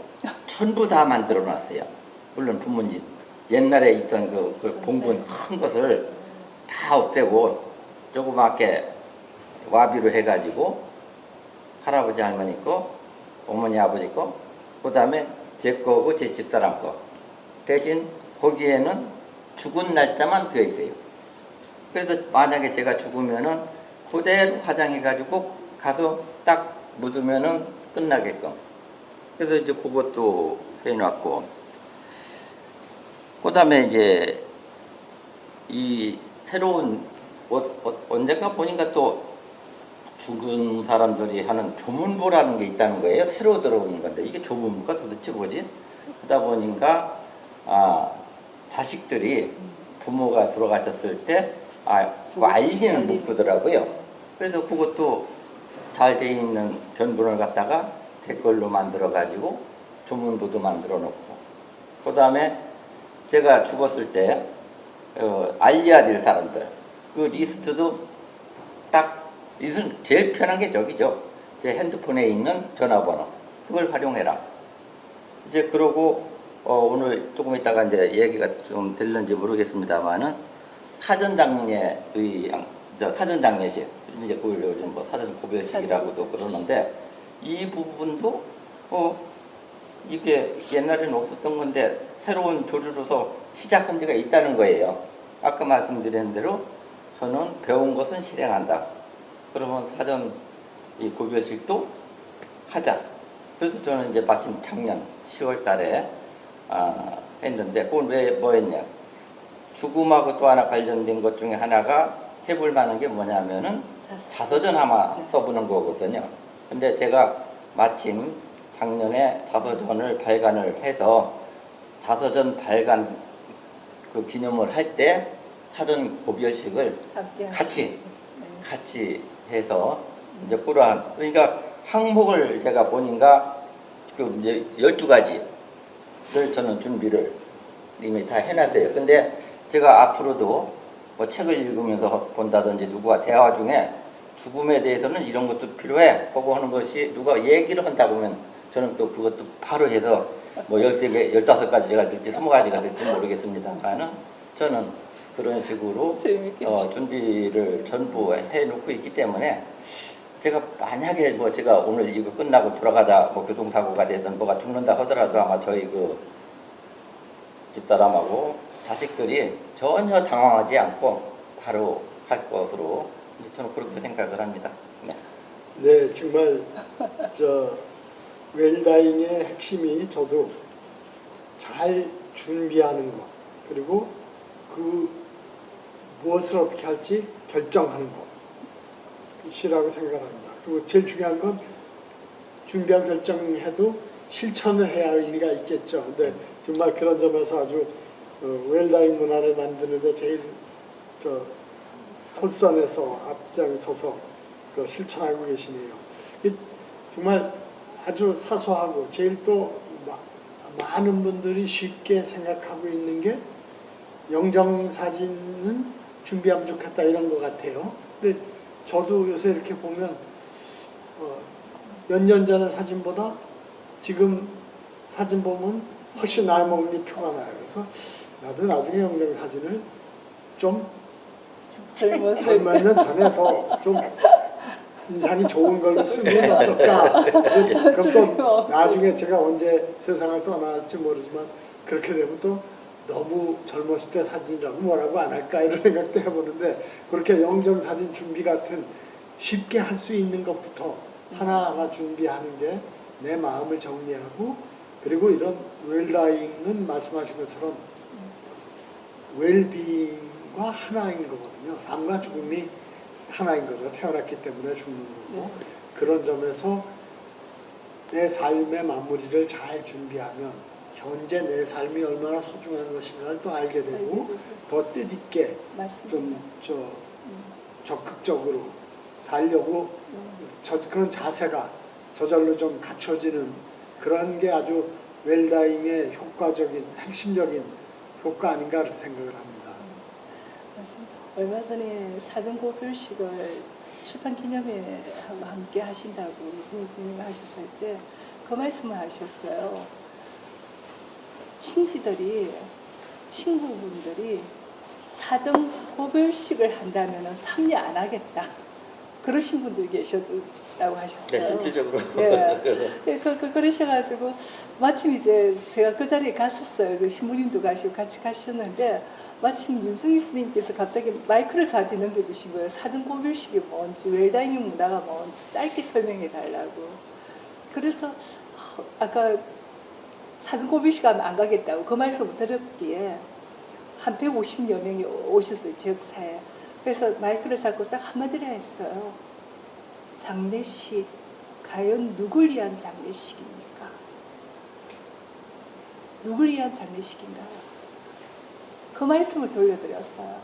전부 다 만들어 놨어요. 물론 부모님 옛날에 있던 그 봉분 큰 것을 다 없애고 조그맣게 와비로 해가지고 할아버지 할머니 거, 어머니 아버지 거, 그 다음에 제 거고 제 집사람 거. 대신 거기에는 죽은 날짜만 비어 있어요. 그래서 만약에 제가 죽으면은 그대로 화장해가지고 가서 딱 묻으면은 끝나게끔. 그래서 이제 그것도 해놨고, 그 다음에 이제 이 새로운 언젠가 보니까 또 죽은 사람들이 하는 조문부라는 게 있다는 거예요. 새로 들어오는 건데 이게 조문부가 도대체 뭐지? 하다 보니까 자식들이 부모가 돌아가셨을 때 그거 알리는 문구더라고요. 그래서 그것도 잘 돼 있는 변분을 갖다가 제 걸로 만들어 가지고 조문부도 만들어 놓고, 그 다음에 제가 죽었을 때 알려야 될 사람들 그 리스트도 딱, 이것은 제일 편한 게 저기죠. 제 핸드폰에 있는 전화번호 그걸 활용해라. 이제 그러고 오늘 조금 있다가 이제 얘기가 좀 들는지 모르겠습니다만은 사전장례식 이제 그걸 요즘 뭐 사전 고별식이라고도 그러는데, 이 부분도 이게 옛날에는 없었던 건데 새로운 조류로서 시작한 데가 있다는 거예요. 아까 말씀드린 대로 저는 배운 것은 실행한다. 그러면 사전 이 고별식도 하자. 그래서 저는 이제 마침 작년 10월 달에 했는데, 그건 왜 뭐 했냐. 죽음하고 또 하나 관련된 것 중에 하나가 해볼 만한 게 뭐냐면은 자서전 아마 써보는 거거든요. 근데 제가 마침 작년에 자서전을 발간을 해서 자서전 발간 그 기념을 할 때 사전 고별식을 같이 해서 이제 그러한, 그러니까 항목을 제가 보니까 그 이제 12가지를 저는 준비를 이미 다 해놨어요. 근데 제가 앞으로도 뭐 책을 읽으면서 본다든지 누구와 대화 중에 죽음에 대해서는 이런 것도 필요해 하고 하는 것이 누가 얘기를 한다 보면 저는 또 그것도 바로 해서 뭐 13개, 15가지가 될지 20가지가 될지 모르겠습니다만은 저는 그런 식으로 준비를 전부 해놓고 있기 때문에, 제가 만약에 뭐 제가 오늘 이거 끝나고 돌아가다 뭐 교통사고가 되든 뭐가 죽는다 하더라도 아마 저희 그 집사람하고 자식들이 전혀 당황하지 않고 바로 할 것으로 이제 저는 그렇게 생각을 합니다. 네. 네, 정말 웰다잉의 핵심이 저도 잘 준비하는 것, 그리고 그 무엇을 어떻게 할지 결정하는 것이라고 생각합니다. 그리고 제일 중요한 건 준비한 결정해도 실천을 해야 의미가 있겠죠. 근데 정말 그런 점에서 아주 웰다잉 문화를 만드는데 제일 솔선해서 앞장서서 실천하고 계시네요. 정말 아주 사소하고 제일 또 많은 분들이 쉽게 생각하고 있는 게 영정사진은 준비하면 좋겠다 이런 것 같아요. 근데 저도 요새 이렇게 보면 몇 년 전의 사진보다 지금 사진 보면 훨씬 나이 먹은 게 표가 나요. 그래서 나도 나중에 영정 사진을 좀 젊었을 때. 몇 년 전에 더 좀 인상이 좋은 걸로 쓰면 어떨까. 그럼 또 나중에 제가 언제 세상을 떠날지 모르지만 그렇게 되면 또 너무 젊었을 때 사진이라고 뭐라고 안 할까 이런 생각도 해보는데 그렇게 영정 사진 준비 같은 쉽게 할 수 있는 것부터 하나하나 준비하는 게 내 마음을 정리하고 그리고 이런 웰다잉은 말씀하신 것처럼 웰비잉과 하나인 거거든요. 삶과 죽음이 하나인 거죠. 태어났기 때문에 죽는 거고. 네. 그런 점에서 내 삶의 마무리를 잘 준비하면 현재 내 삶이 얼마나 소중한 것인가를 또 알게 되고 더 뜻있게 맞습니다. 좀 적극적으로 살려고 그런 자세가 저절로 좀 갖춰지는 그런 게 아주 웰다잉의 효과적인 핵심적인 효과 아닌가 그렇게 생각을 합니다. 맞습니다. 얼마 전에 사전고별식을 출판기념회하고 함께 하신다고 유승희 스님이 하셨을 때 그 말씀을 하셨어요. 친지들이, 친구분들이 사전고별식을 한다면 참여 안 하겠다. 그러신 분들이 계셨다고 하셨어요. 네, 실질적으로. 예. 그러셔가지고 마침 이제 제가 그 자리에 갔었어요. 신부님도 가시고 같이 가셨는데 마침 유승희 스님께서 갑자기 마이크를 저한테 넘겨주신 거예요. 사전고별식이 뭔지, 웰다잉의 문화가 뭔지 짧게 설명해 달라고. 그래서 아까 사전고별식 하면 안 가겠다고 그 말씀을 드렸기에 한 150여 명이 오셨어요. 지역사에. 그래서 마이크를 잡고 딱 한마디를 했어요. 장례식, 과연 누굴 위한 장례식입니까? 누굴 위한 장례식인가요? 그 말씀을 돌려드렸어요.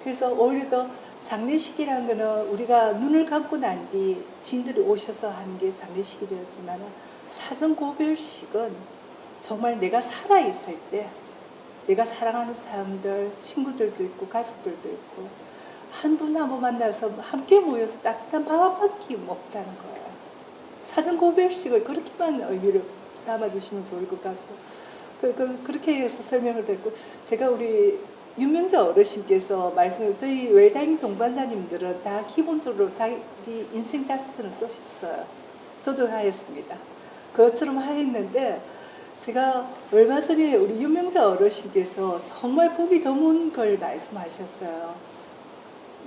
그래서 오히려 더 장례식이라는 거는 우리가 눈을 감고 난 뒤 지인들이 오셔서 하는 게 장례식이었지만 사전고별식은 정말 내가 살아있을 때 내가 사랑하는 사람들, 친구들도 있고 가족들도 있고 한 분 한 분 만나서 함께 모여서 따뜻한 밥 한 끼 먹자는 거예요. 사전고별식을 그렇게만 의미를 담아주시면 좋을 것 같고 그렇게 해서 설명을 듣고 제가 우리 윤명자 어르신께서 말씀해 저희 웰다잉 동반자님들은 다 기본적으로 자기 인생 자서를 쓰셨어요. 저도 하였습니다. 그것처럼 하였는데 제가 얼마 전에 우리 윤명자 어르신께서 정말 보기 드문 걸 말씀하셨어요.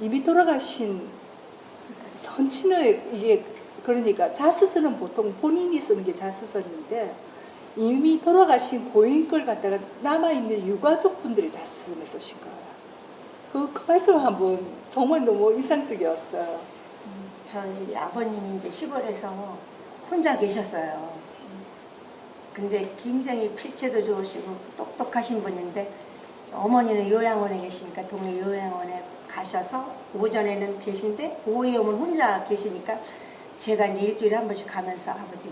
이미 돌아가신 선친의 이게 그러니까 자서서는 보통 본인이 쓰는 게 자서서인데 이미 돌아가신 고인 걸 갖다가 남아있는 유가족분들이 자서를 쓰신 거예요. 그 말씀 한번 정말 너무 인상적이었어요. 저희 아버님이 이제 시골에서 혼자 계셨어요. 근데 굉장히 필체도 좋으시고 똑똑하신 분인데 어머니는 요양원에 계시니까 동네 요양원에 가셔서 오전에는 계신데 오후에 오면 혼자 계시니까 제가 이제 일주일에 한 번씩 가면서 아버지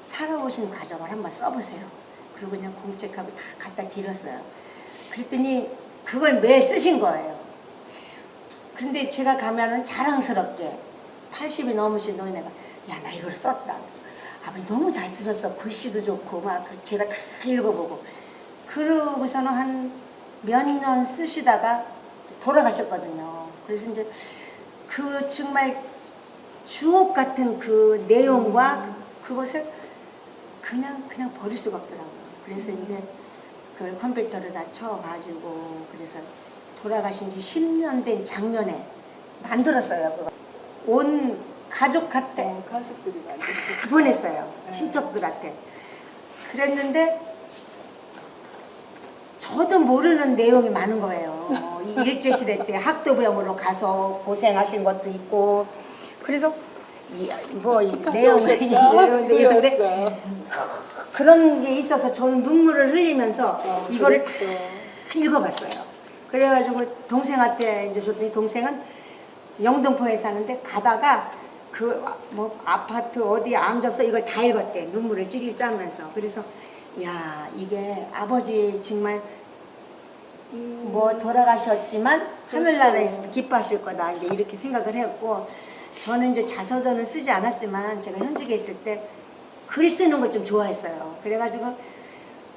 살아오신 과정을 한번 써보세요. 그리고 그냥 공책하고 다 갖다 드렸어요. 그랬더니 그걸 매일 쓰신 거예요. 근데 제가 가면은 자랑스럽게 80이 넘으신 노인네가 야, 나 이걸 썼다. 아버지 너무 잘 쓰셨어. 글씨도 좋고 막 제가 다 읽어보고 그러고서는 한 몇 년 쓰시다가 돌아가셨거든요. 그래서 이제 그 정말 주옥 같은 그 내용과 그것을 그냥 버릴 수가 없더라고요. 그래서 이제 그걸 컴퓨터를 다 쳐가지고 그래서 돌아가신 지 10년 된 작년에 만들었어요. 그거. 온 가족한테 가족들이 만드셨어요. 보냈어요. 네. 친척들한테. 그랬는데 저도 모르는 내용이 많은 거예요. 이 일제시대 때 학도병으로 가서 고생하신 것도 있고 그래서 내용인데 그런 게 있어서 저는 눈물을 흘리면서 이거를 다 읽어봤어요. 그래가지고 동생한테 이제 줬더니 동생은 영등포에 사는데 가다가 그 뭐 아파트 어디에 앉아서 이걸 다 읽었대. 눈물을 찔찔 짜면서. 그래서 야 이게 아버지 정말 뭐 돌아가셨지만 하늘나라에서 기뻐하실 거다 이제 이렇게 생각을 했고 저는 이제 자서전을 쓰지 않았지만 제가 현직에 있을 때 글 쓰는 걸 좀 좋아했어요. 그래가지고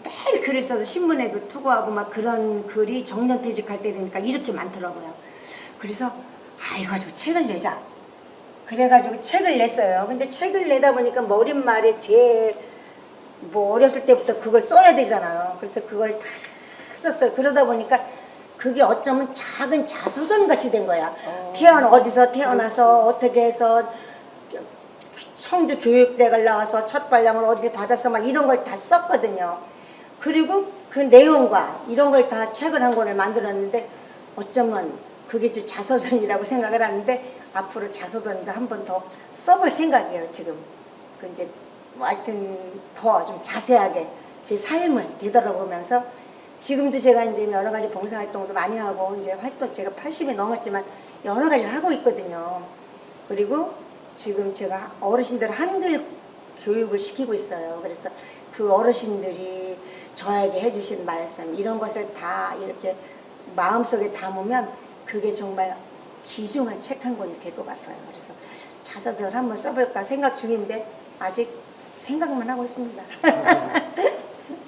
매일 글을 써서 신문에도 투고하고 막 그런 글이 정년퇴직할 때 되니까 이렇게 많더라고요. 그래서 이거 가지고 책을 내자. 그래가지고 책을 냈어요. 근데 책을 내다 보니까 뭐 어린 말에 뭐 어렸을 때부터 그걸 써야 되잖아요. 그래서 그걸 다 썼어요. 그러다 보니까 그게 어쩌면 작은 자서전 같이 된 거야. 어디서 태어나서 어떻게 해서 청주 교육대학을 나와서 첫 발령을 어디 받아서 막 이런 걸 다 썼거든요. 그리고 그 내용과 이런 걸 다 책을 한 권을 만들었는데 어쩌면 그게 이제 자서전이라고 생각을 하는데 앞으로 자서전도 한 번 더 써볼 생각이에요. 지금 그 이제 뭐 하여튼 더 좀 자세하게 제 삶을 되돌아보면서 지금도 제가 이제 여러 가지 봉사활동도 많이 하고 이제 활동 제가 80이 넘었지만 여러 가지를 하고 있거든요. 그리고 지금 제가 어르신들 한글 교육을 시키고 있어요. 그래서 그 어르신들이 저에게 해주신 말씀 이런 것을 다 이렇게 마음속에 담으면 그게 정말 귀중한 책 한 권이 될 것 같아요. 그래서 자서전을 한번 써볼까 생각 중인데 아직 생각만 하고 있습니다.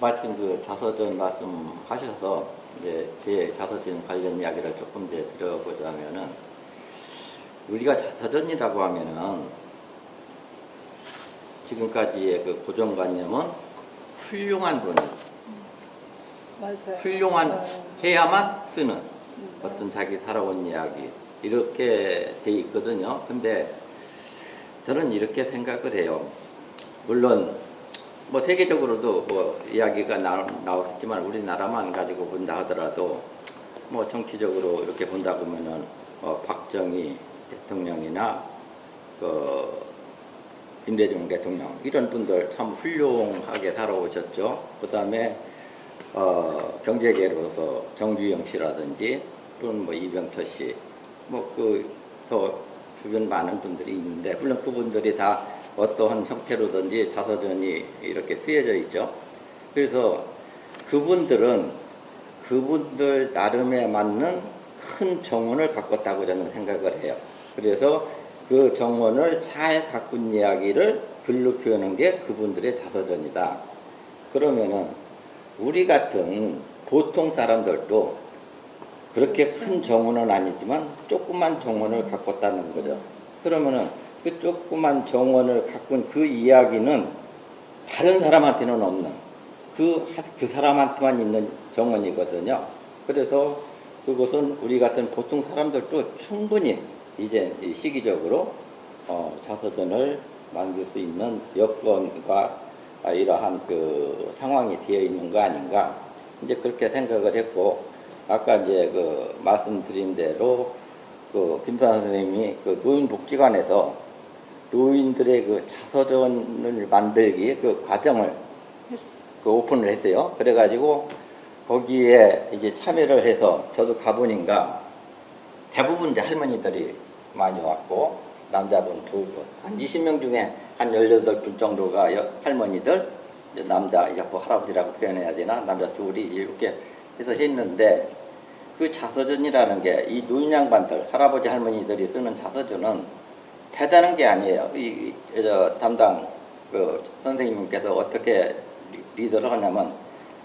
마침 그 자서전 말씀하셔서 이제 제 자서전 관련 이야기를 조금 이제 드려보자면은 우리가 자서전이라고 하면은 지금까지의 그 고정관념은 훌륭한 분, 맞아요. 훌륭한 해야만 쓰는 어떤 자기 살아온 이야기 이렇게 돼 있거든요. 근데 저는 이렇게 생각을 해요. 물론 뭐 세계적으로도 뭐 이야기가 나오겠지만 우리나라만 가지고 본다 하더라도 뭐 정치적으로 이렇게 본다 보면은 박정희 대통령이나 그 김대중 대통령 이런 분들 참 훌륭하게 살아오셨죠. 그다음에 경제계로서 정주영 씨라든지 또는 뭐 이병철 씨 뭐 그 더 주변 많은 분들이 있는데 물론 그분들이 다 어떠한 형태로든지 자서전이 이렇게 쓰여져 있죠. 그래서 그분들은 그분들 나름에 맞는 큰 정원을 가꿨다고 저는 생각을 해요. 그래서 그 정원을 잘 가꾼 이야기를 글로 표현한 게 그분들의 자서전이다. 그러면은 우리 같은 보통 사람들도 그렇게 큰 정원은 아니지만 조그만 정원을 가꿨다는 거죠. 그러면은 그 조그만 정원을 가꾼 그 이야기는 다른 사람한테는 없는 그 사람한테만 있는 정원이거든요. 그래서 그것은 우리 같은 보통 사람들도 충분히 이제 시기적으로 자서전을 만들 수 있는 여건과 이러한 그 상황이 되어 있는 거 아닌가 이제 그렇게 생각을 했고 아까 이제 그 말씀드린 대로 그 김선아 선생님이 그 노인복지관에서 노인들의 그 자서전을 만들기 그 과정을 그 오픈을 했어요. 그래가지고 거기에 이제 참여를 해서 저도 가보니까 대부분 이제 할머니들이 많이 왔고 남자분 2분, 한 20명 중에 한 18분 정도가 할머니들, 이제 남자, 이제 할아버지라고 표현해야 되나? 남자 둘이 이렇게 해서 했는데 그 자서전이라는 게 이 노인 양반들, 할아버지 할머니들이 쓰는 자서전은 대단한 게 아니에요. 담당 그 선생님께서 어떻게 리더를 하냐면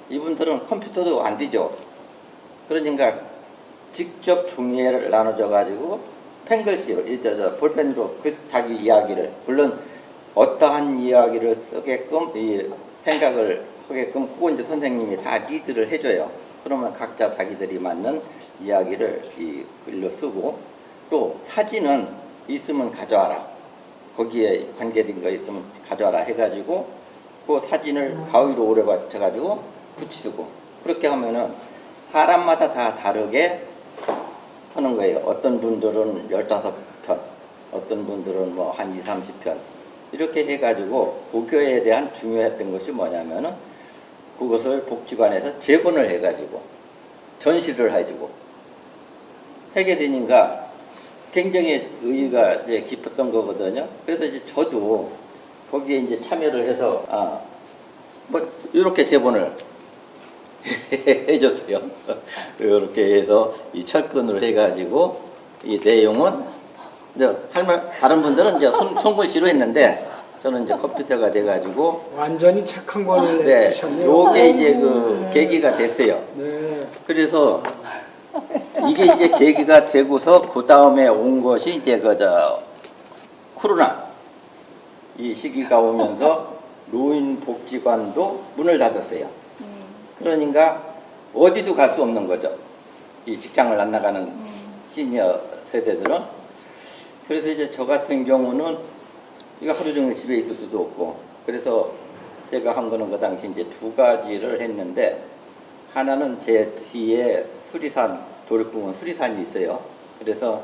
이분들은 컴퓨터도 안 되죠. 그러니까 직접 종이를 나눠줘 가지고 펜글씨로 볼펜으로 그 자기 이야기를 물론 어떠한 이야기를 쓰게끔 이 생각을 하게끔 그거 이제 선생님이 다 리드를 해줘요. 그러면 각자 자기들이 맞는 이야기를 이 글로 쓰고 또 사진은 있으면 가져와라. 거기에 관계된 거 있으면 가져와라 해가지고 그 사진을 가위로 오래 받쳐가지고 붙이고 그렇게 하면은 사람마다 다 다르게 하는 거예요. 어떤 분들은 15편, 어떤 분들은 뭐 한 20, 30편 이렇게 해가지고 고교에 대한 중요했던 것이 뭐냐면은 그것을 복지관에서 재본을 해가지고 전시를 해주고 하게 되니까 굉장히 의의가 이제 깊었던 거거든요. 그래서 이제 저도 거기에 이제 참여를 해서 뭐 이렇게 재본을 해줬어요. 이렇게 해서 이 철근으로 해가지고 이 내용은 이제 다른 분들은 이제 손글씨로 했는데 저는 이제 컴퓨터가 돼가지고 완전히 책 한 권을 네, 쓰셨네요. 요게 이제 그 계기가 됐어요. 네. 그래서 이게 이제 계기가 되고서 그 다음에 온 것이 이제 그저 코로나 이 시기가 오면서 노인복지관도 문을 닫았어요. 그러니까 어디도 갈 수 없는 거죠. 이 직장을 안 나가는 시니어 세대들은. 그래서 이제 저 같은 경우는 이거 하루 종일 집에 있을 수도 없고, 그래서 제가 한 거는 그 당시 이제 두 가지를 했는데, 하나는 제 뒤에 수리산, 도립부근 수리산이 있어요. 그래서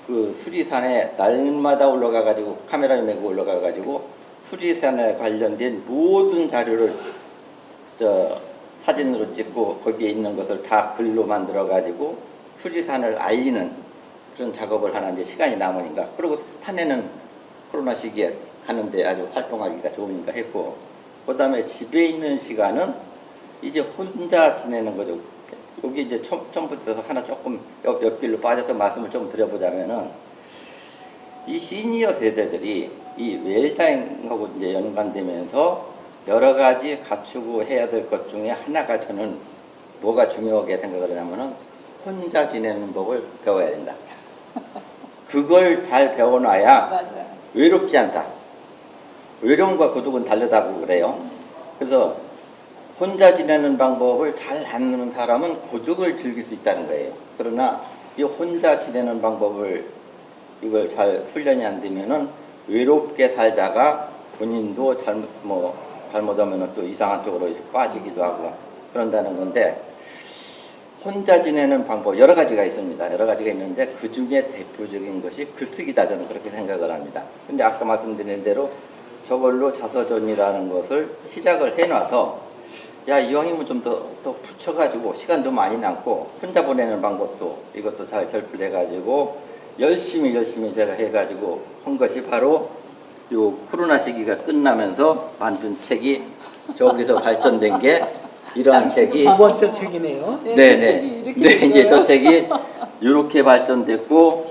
그 수리산에 날마다 올라가가지고 카메라에 메고 올라가가지고 수리산에 관련된 모든 자료를 사진으로 찍고 거기에 있는 것을 다 글로 만들어가지고 수리산을 알리는 그런 작업을 하는 이제 시간이 남으니까, 그리고 산에는 코로나 시기에 가는데 아주 활동하기가 좋으니까 했고, 그 다음에 집에 있는 시간은 이제 혼자 지내는 거죠. 여기 이제 처음부터 하나 조금 옆길로 빠져서 말씀을 좀 드려보자면은, 이 시니어 세대들이 이 웰다잉하고 이제 연관되면서 여러 가지 갖추고 해야 될 것 중에 하나가 저는 뭐가 중요하게 생각을 하냐면은 혼자 지내는 법을 배워야 된다. 그걸 잘 배워놔야 맞아요. 외롭지 않다. 외로움과 고독은 다르다고 그래요. 그래서 혼자 지내는 방법을 잘 아는 사람은 고독을 즐길 수 있다는 거예요. 그러나 이 혼자 지내는 방법을 이걸 잘 훈련이 안 되면은 외롭게 살다가 본인도 잘못하면 또 이상한 쪽으로 빠지기도 하고 그런다는 건데, 혼자 지내는 방법 여러 가지가 있습니다. 여러 가지가 있는데 그 중에 대표적인 것이 글쓰기다, 저는 그렇게 생각을 합니다. 근데 아까 말씀드린 대로 저걸로 자서전이라는 것을 시작을 해놔서, 야, 이왕이면 좀 더 붙여가지고 시간도 많이 남고 혼자 보내는 방법도 이것도 잘 결핍해가지고 열심히 제가 해가지고 한 것이 바로 요 코로나 시기가 끝나면서 만든 책이, 저기서 발전된 게 이런 책이 두 번째 책이네요. 네네. 이렇게 네, 이제 저 됐어요. 책이 이렇게 발전됐고,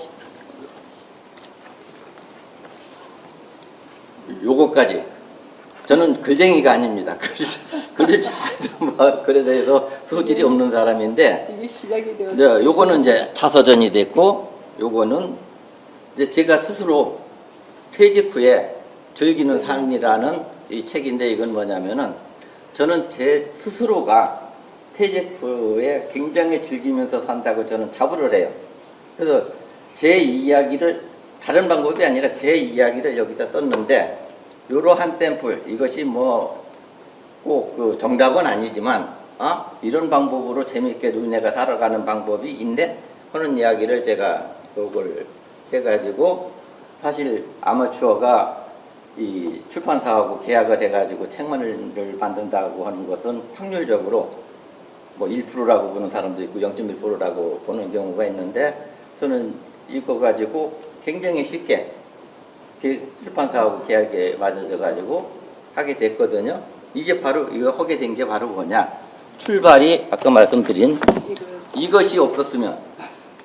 요거까지. 저는 글쟁이가 아닙니다. 글에 대해서 소질이 없는 사람인데, 이게 시작이 이제 되었어요. 요거는 이제 자서전이 됐고, 요거는 이제 제가 스스로 퇴직 후에 즐기는 삶이라는 이 책인데, 이건 뭐냐면은 저는 제 스스로가 퇴직 후에 굉장히 즐기면서 산다고 저는 자부를 해요. 그래서 제 이야기를, 다른 방법이 아니라 제 이야기를 여기다 썼는데, 이러한 샘플, 이것이 뭐 꼭 그 정답은 아니지만 이런 방법으로 재미있게 노인네가 살아가는 방법이 있네 하는 이야기를 제가 요걸 해가지고, 사실 아마추어가 이 출판사하고 계약을 해가지고 책만을 만든다고 하는 것은 확률적으로 뭐 1%라고 보는 사람도 있고 0.1%라고 보는 경우가 있는데, 저는 이거 가지고 굉장히 쉽게 출판사하고 계약에 맞아져가지고 하게 됐거든요. 이게 바로, 이거 하게 된 게 바로 뭐냐, 출발이 아까 말씀드린 이것이 없었으면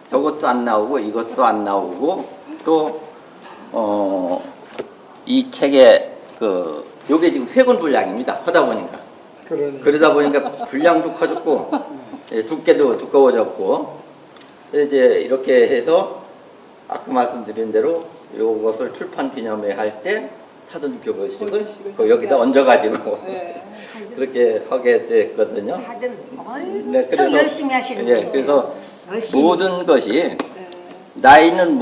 저것도 안 나오고 이것도 안 나오고, 또 이 책의 요게 지금 3권 분량입니다. 하다 보니까. 그러다 보니까 분량도 커졌고 두께도 두꺼워졌고, 이제 이렇게 해서 아까 말씀드린 대로 요것을 출판 기념회 할 때 사전 교보식을 여기다 얹어가지고 네. 그렇게 하게 됐거든요. 다들 네, 엄청 열심히 하시는 예, 분이세요. 그래서 열심히. 모든 것이 나이는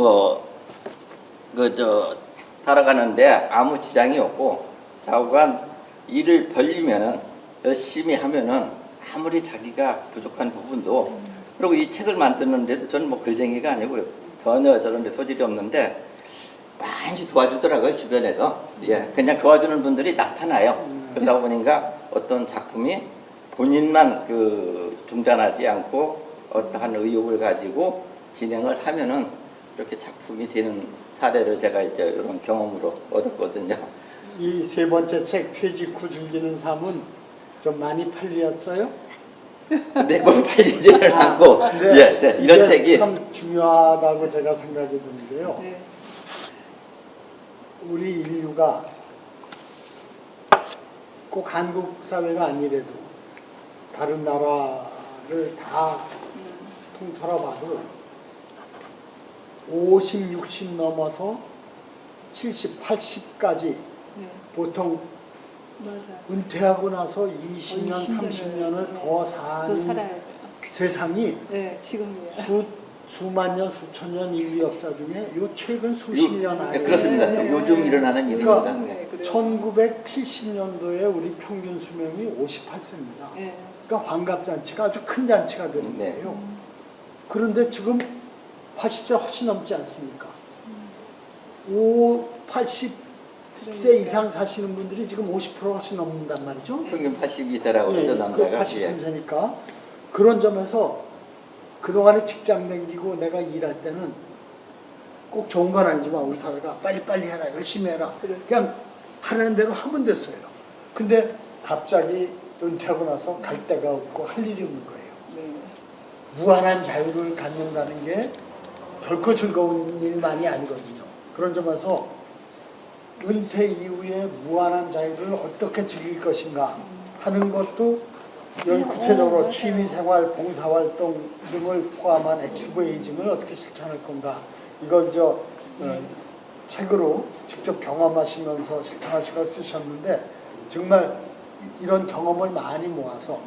살아가는데 아무 지장이 없고, 좌우간 일을 벌리면은 열심히 하면은 아무리 자기가 부족한 부분도, 그리고 이 책을 만드는데도 저는 뭐 글쟁이가 아니고 전혀 저런 데 소질이 없는데 많이 도와주더라고요, 주변에서. 예, 그냥 도와주는 분들이 나타나요. 그러다 보니까 어떤 작품이 본인만 중단하지 않고 어떠한 의욕을 가지고 진행을 하면은 이렇게 작품이 되는 사례를 제가 이제 이런 경험으로 얻었거든요. 이 세 번째 책 퇴직 후 즐기는 삶은 좀 많이 팔렸어요? 근데 뭐 팔리지는 않고 근데 예, 네, 이런 이게 책이 참 중요하다고 제가 생각이 드는데요. 네. 우리 인류가 꼭 한국 사회가 아니래도 다른 나라를 다 통틀어봐도 50, 60 넘어서 70, 80까지 네. 보통 맞아요. 은퇴하고 나서 20년, 20년을 30년을 더 더 사는 살아야 돼요. 세상이 네, 지금이야. 수만 년, 수천 년 인류 역사 중에 요 최근 수십 년 네, 안에 그렇습니다. 네. 요즘 일어나는 일입니다. 그러니까 네, 그래요. 1970년도에 우리 평균 수명이 58세입니다. 네. 그러니까 환갑잔치가 아주 큰 잔치가 되는 네. 거예요. 그런데 지금 80세 훨씬 넘지 않습니까? 80세 그러니까. 이상 사시는 분들이 지금 50% 훨씬 넘는단 말이죠. 평균 82세라고 예, 하죠, 그 남자가. 83세니까 그런 점에서 그동안에 직장 다니고 내가 일할 때는 꼭 좋은 건 아니지만 우리 사회가 빨리빨리 해라, 열심히 해라. 그렇죠. 그냥 하는 대로 하면 됐어요. 근데 갑자기 은퇴하고 나서 갈 데가 없고 할 일이 없는 거예요. 네. 무한한 자유를 갖는다는 게 결코 즐거운 일만이 아니거든요. 그런 점에서 은퇴 이후에 무한한 자유를 어떻게 즐길 것인가 하는 것도 여기 구체적으로 맞아요. 취미생활, 봉사활동 등을 포함한 액티브 에이징을 어떻게 실천할 건가 이걸 책으로 직접 경험하시면서 실천하시고 쓰셨는데 정말 이런 경험을 많이 모아서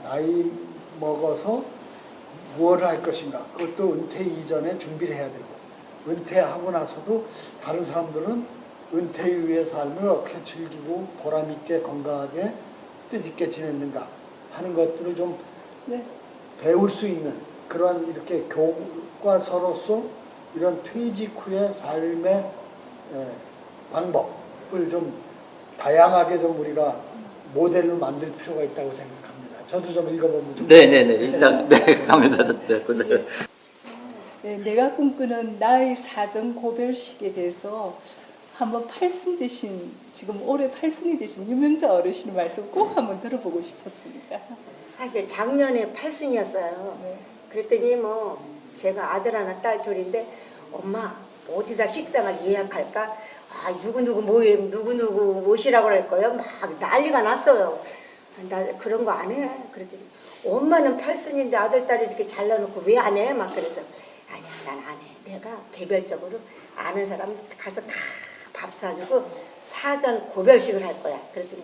나이 먹어서 무엇을 할 것인가 그것도 은퇴 이전에 준비를 해야 되고 은퇴하고 나서도 다른 사람들은 은퇴 이후의 삶을 어떻게 즐기고 보람있게 건강하게 뜻있게 지냈는가 하는 것들을 좀 네. 배울 수 있는 그런 이렇게 교과서로서 이런 퇴직 후의 삶의 방법을 좀 다양하게 좀 우리가 모델로 만들 필요가 있다고 생각합니다. 저도 좀 읽어보면 좀 네네네. 일단 네, 가면서 네. 네, 내가 꿈꾸는 나의 사전 고별식에 대해서 한번 팔순 되신 지금 올해 팔순이 되신 유명자 어르신 말씀 꼭 한번 들어보고 싶었습니다. 사실 작년에 팔순이었어요. 네. 그랬더니 뭐 제가 아들 하나 딸 둘인데 엄마 어디다 식당을 예약할까? 아 누구누구 모임 누구누구 모시라고 할 거예요. 막 난리가 났어요. 나 그런 거 안 해. 그랬더니 엄마는 팔순인데 아들 딸이 이렇게 잘라놓고 왜 안 해? 막 그래서 아니야 난 안 해. 내가 개별적으로 아는 사람 가서 다 밥 사주고 사전 고별식을 할 거야. 그랬더니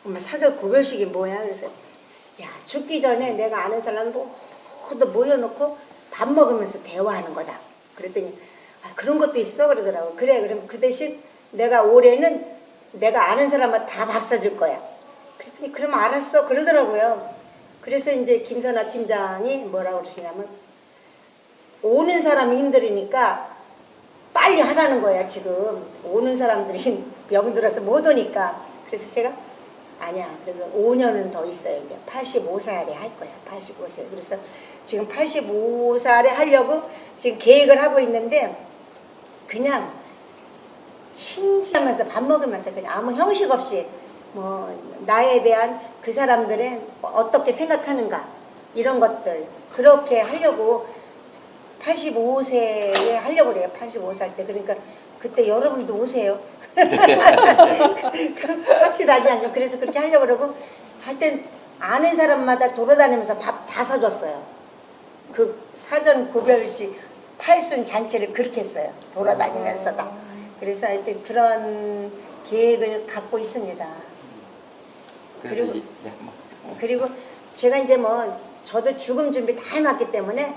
엄마 사전 고별식이 뭐야? 그래서 야 죽기 전에 내가 아는 사람 모두 모여놓고 밥 먹으면서 대화하는 거다. 그랬더니 그런 것도 있어 그러더라고. 그래 그럼 그 대신 내가 올해는 내가 아는 사람한테 다 밥 사줄 거야. 그랬더니 그럼 알았어 그러더라고요. 그래서 이제 김선아 팀장이 뭐라고 그러시냐면 오는 사람이 힘들으니까 빨리 하라는 거야. 지금 오는 사람들이 병들어서 못 오니까. 그래서 제가 아니야 그래서 5년은 더 있어요. 이제 85살에 할 거야. 85세. 그래서 지금 85살에 하려고 지금 계획을 하고 있는데 그냥 친지하면서 밥 먹으면서 그냥 아무 형식 없이 뭐 나에 대한 그 사람들의 어떻게 생각하는가 이런 것들 그렇게 하려고 85세에 하려고 그래요. 85살 때. 그러니까 그때 여러분도 오세요. 확실하지 않죠. 그래서 그렇게 하려고 그러고 하여튼 아는 사람마다 돌아다니면서 밥 다 사줬어요. 그 사전 고별식 팔순 잔치를 그렇게 했어요. 돌아다니면서 다. 그래서 하여튼 그런 계획을 갖고 있습니다. 그리고 제가 이제 뭐 저도 죽음 준비 다 해놨기 때문에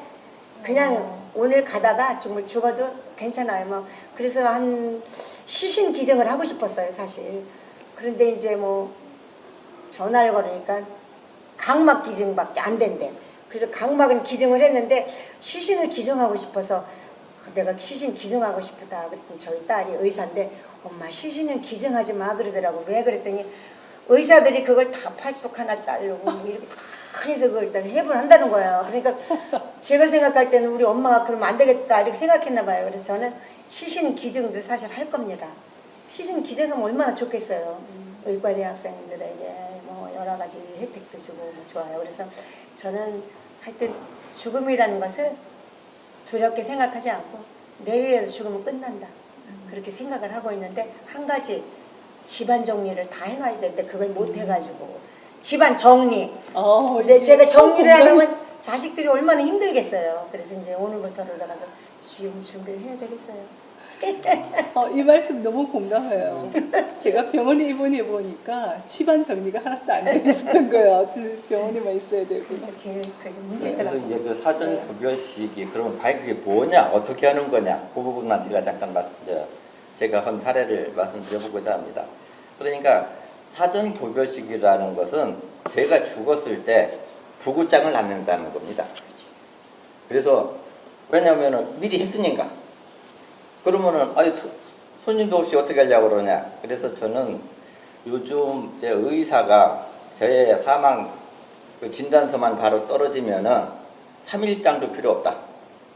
그냥 오늘 가다가 정말 죽어도 괜찮아요. 뭐 그래서 한 시신 기증을 하고 싶었어요, 사실. 그런데 이제 뭐 전화를 걸으니까 각막 기증밖에 안 된대. 그래서 각막은 기증을 했는데 시신을 기증하고 싶어서 내가 시신 기증하고 싶다 그랬더니 저희 딸이 의사인데 엄마 시신은 기증하지 마 그러더라고. 왜 그랬더니 의사들이 그걸 다 팔뚝 하나 자르고 이렇게 다 해서 그걸 일단 해부를 한다는 거예요. 그러니까 제가 생각할 때는 우리 엄마가 그러면 안 되겠다 이렇게 생각했나 봐요. 그래서 저는 시신 기증도 사실 할 겁니다. 시신 기증하면 얼마나 좋겠어요. 의과대학생들에게 뭐 여러 여러 가지 혜택도 주고 뭐 좋아요. 그래서 저는 하여튼 죽음이라는 것을 두렵게 생각하지 않고 내일이라도 죽으면 끝난다. 그렇게 생각을 하고 있는데 한 가지 집안 정리를 다 해놔야 되는데 그걸 못 해가지고 집안 정리. 근데 제가 정리를 하려면 자식들이 얼마나 힘들겠어요. 그래서 이제 오늘부터는 나가서 지금 준비를 해야 되겠어요. 이 말씀 너무 공감해요. 제가 병원에 입원해 보니까 집안 정리가 하나도 안 되어 있었던 거예요. 병원에만 있어야 되고. 제일 그게 그래서 문제더라고요. 이제 그 사전 급여식이 그러면 과연 그게 뭐냐, 어떻게 하는 거냐, 그 부분만 제가 잠깐 제가 한 사례를 말씀드려보고자 합니다. 그러니까 사전 급여식이라는 것은 제가 죽었을 때 부고장을 낳는다는 겁니다. 그래서 왜냐하면 미리 했으니까. 그러면은 손님도 없이 어떻게 하려고 그러냐. 그래서 저는 요즘 제 의사가 제 사망 그 진단서만 바로 떨어지면은 3일장도 필요 없다.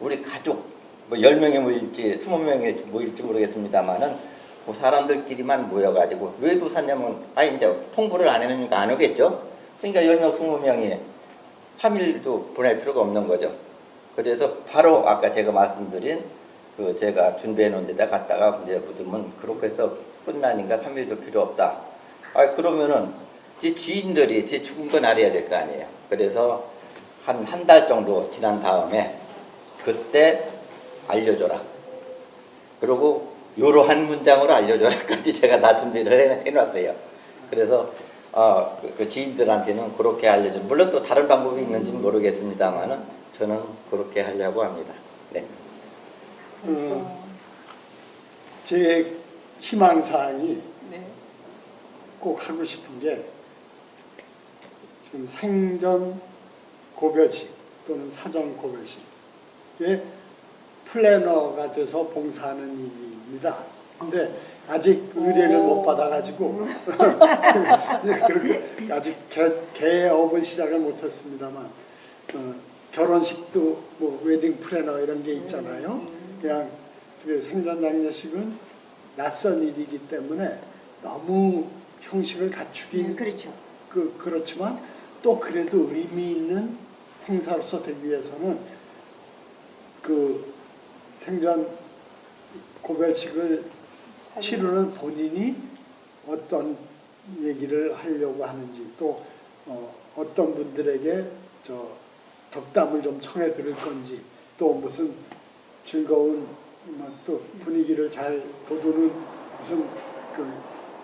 우리 가족 뭐 10명이 모일지 20명이 모일지 모르겠습니다만은 뭐 사람들끼리만 모여가지고 왜 도사냐면 이제 통보를 안 해놓으니까 안 오겠죠. 그러니까 10명 20명이 3일도 보낼 필요가 없는 거죠. 그래서 바로 아까 제가 말씀드린 그 제가 준비해 놓은 데다 갔다가 이제 묻으면 그렇게 해서 끝나니까 3일도 필요 없다. 그러면은 제 지인들이 제 죽은 건 알아야 될 거 아니에요. 그래서 한 달 정도 지난 다음에 그때 알려줘라. 그리고 요러한 문장으로 알려줘라까지 제가 다 준비를 해놨어요. 그래서 그 지인들한테는 그렇게 알려줘. 물론 또 다른 방법이 있는지는 모르겠습니다만은 저는 그렇게 하려고 합니다. 네. 제 희망사항이 네. 꼭 하고 싶은 게 지금 생전 고별식 또는 사전 고별식에 플래너가 돼서 봉사하는 일입니다. 근데 아직 의뢰를 못 받아가지고 그렇게 아직 개업을 시작을 못했습니다만 결혼식도 뭐 웨딩 플래너 이런 게 있잖아요. 그냥 그 생전 장례식은 낯선 일이기 때문에 너무 형식을 갖추긴 그렇죠. 그렇지만 또 그래도 의미 있는 행사로서 되기 위해서는 그 생전 고별식을 치르는 본인이 어떤 얘기를 하려고 하는지 또 어떤 분들에게 덕담을 좀 청해 들을 건지 또 무슨 즐거운 또 분위기를 잘 돋우는 무슨 그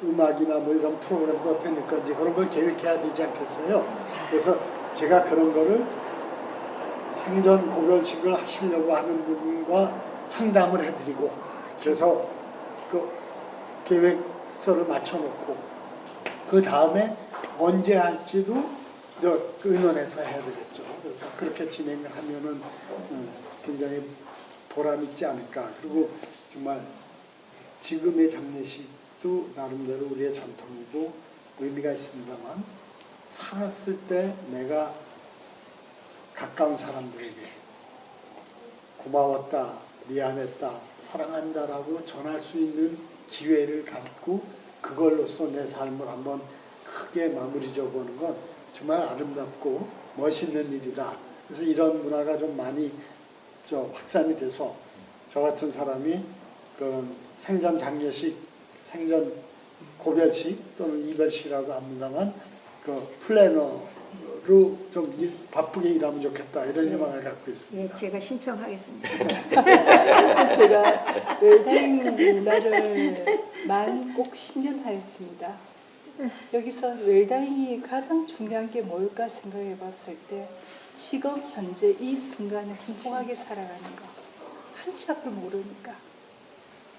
음악이나 뭐 이런 프로그램도 펴낼 건지 그런 걸 계획해야 되지 않겠어요? 그래서 제가 그런 거를 생전 고별식을 하시려고 하는 분과 상담을 해드리고 그래서 그 계획서를 맞춰놓고 그 다음에 언제 할지도 의논해서 해야 되겠죠. 그래서 그렇게 진행을 하면은 굉장히 보람 있지 않을까. 그리고 정말 지금의 장례식도 나름대로 우리의 전통이고 의미가 있습니다만 살았을 때 내가 가까운 사람들에게 고마웠다, 미안했다, 사랑한다라고 전할 수 있는 기회를 갖고 그걸로써 내 삶을 한번 크게 마무리 져보는 건 정말 아름답고 멋있는 일이다. 그래서 이런 문화가 좀 많이 확산이 돼서 저 같은 사람이 그런 생전 장례식, 생전 고별식 또는 이별식이라도 합니다만 그 플래너로 좀 바쁘게 일하면 좋겠다 이런 희망을 갖고 있습니다. 예, 제가 신청하겠습니다. 제가 웰다잉 문화를 만 꼭 10년 하였습니다. 여기서 웰다잉이 가장 중요한 게 뭘까 생각해 봤을 때 지금 현재 이 순간을 행복하게 살아가는 거. 한치 앞을 모르니까.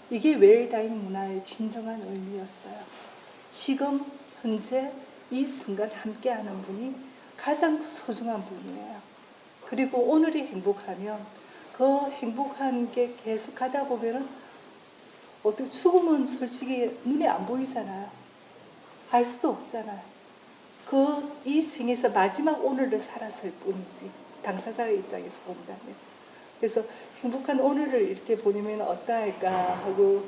이게 웰다잉 문화의 진정한 의미였어요. 지금 현재 이 순간 함께하는 분이 가장 소중한 분이에요. 그리고 오늘이 행복하면 그 행복한 게 계속 가다 보면은 어떻게 죽으면 솔직히 눈에 안 보이잖아요. 알 수도 없잖아요. 이 생에서 마지막 오늘을 살았을 뿐이지 당사자의 입장에서 본다면. 그래서 행복한 오늘을 이렇게 보내면 어떠할까 하고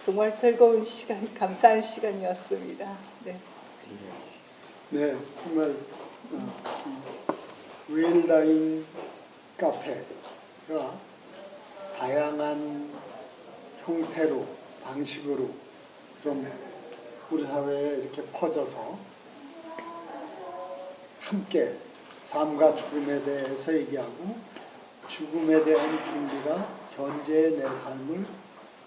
정말 즐거운 시간, 감사한 시간이었습니다. 네. 네, 정말 이 웰다잉 카페가 다양한 형태로 방식으로 좀 우리 사회에 이렇게 퍼져서 함께 삶과 죽음에 대해서 얘기하고 죽음에 대한 준비가 현재의 내 삶을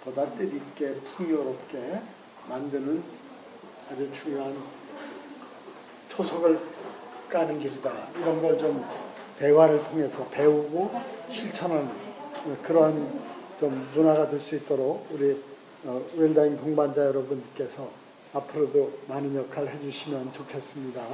보다 뜻있게 풍요롭게 만드는 아주 중요한 초석을 까는 길이다. 이런 걸 좀 대화를 통해서 배우고 실천하는 그런 좀 문화가 될 수 있도록 우리 웰다잉 동반자 여러분께서 앞으로도 많은 역할을 해주시면 좋겠습니다.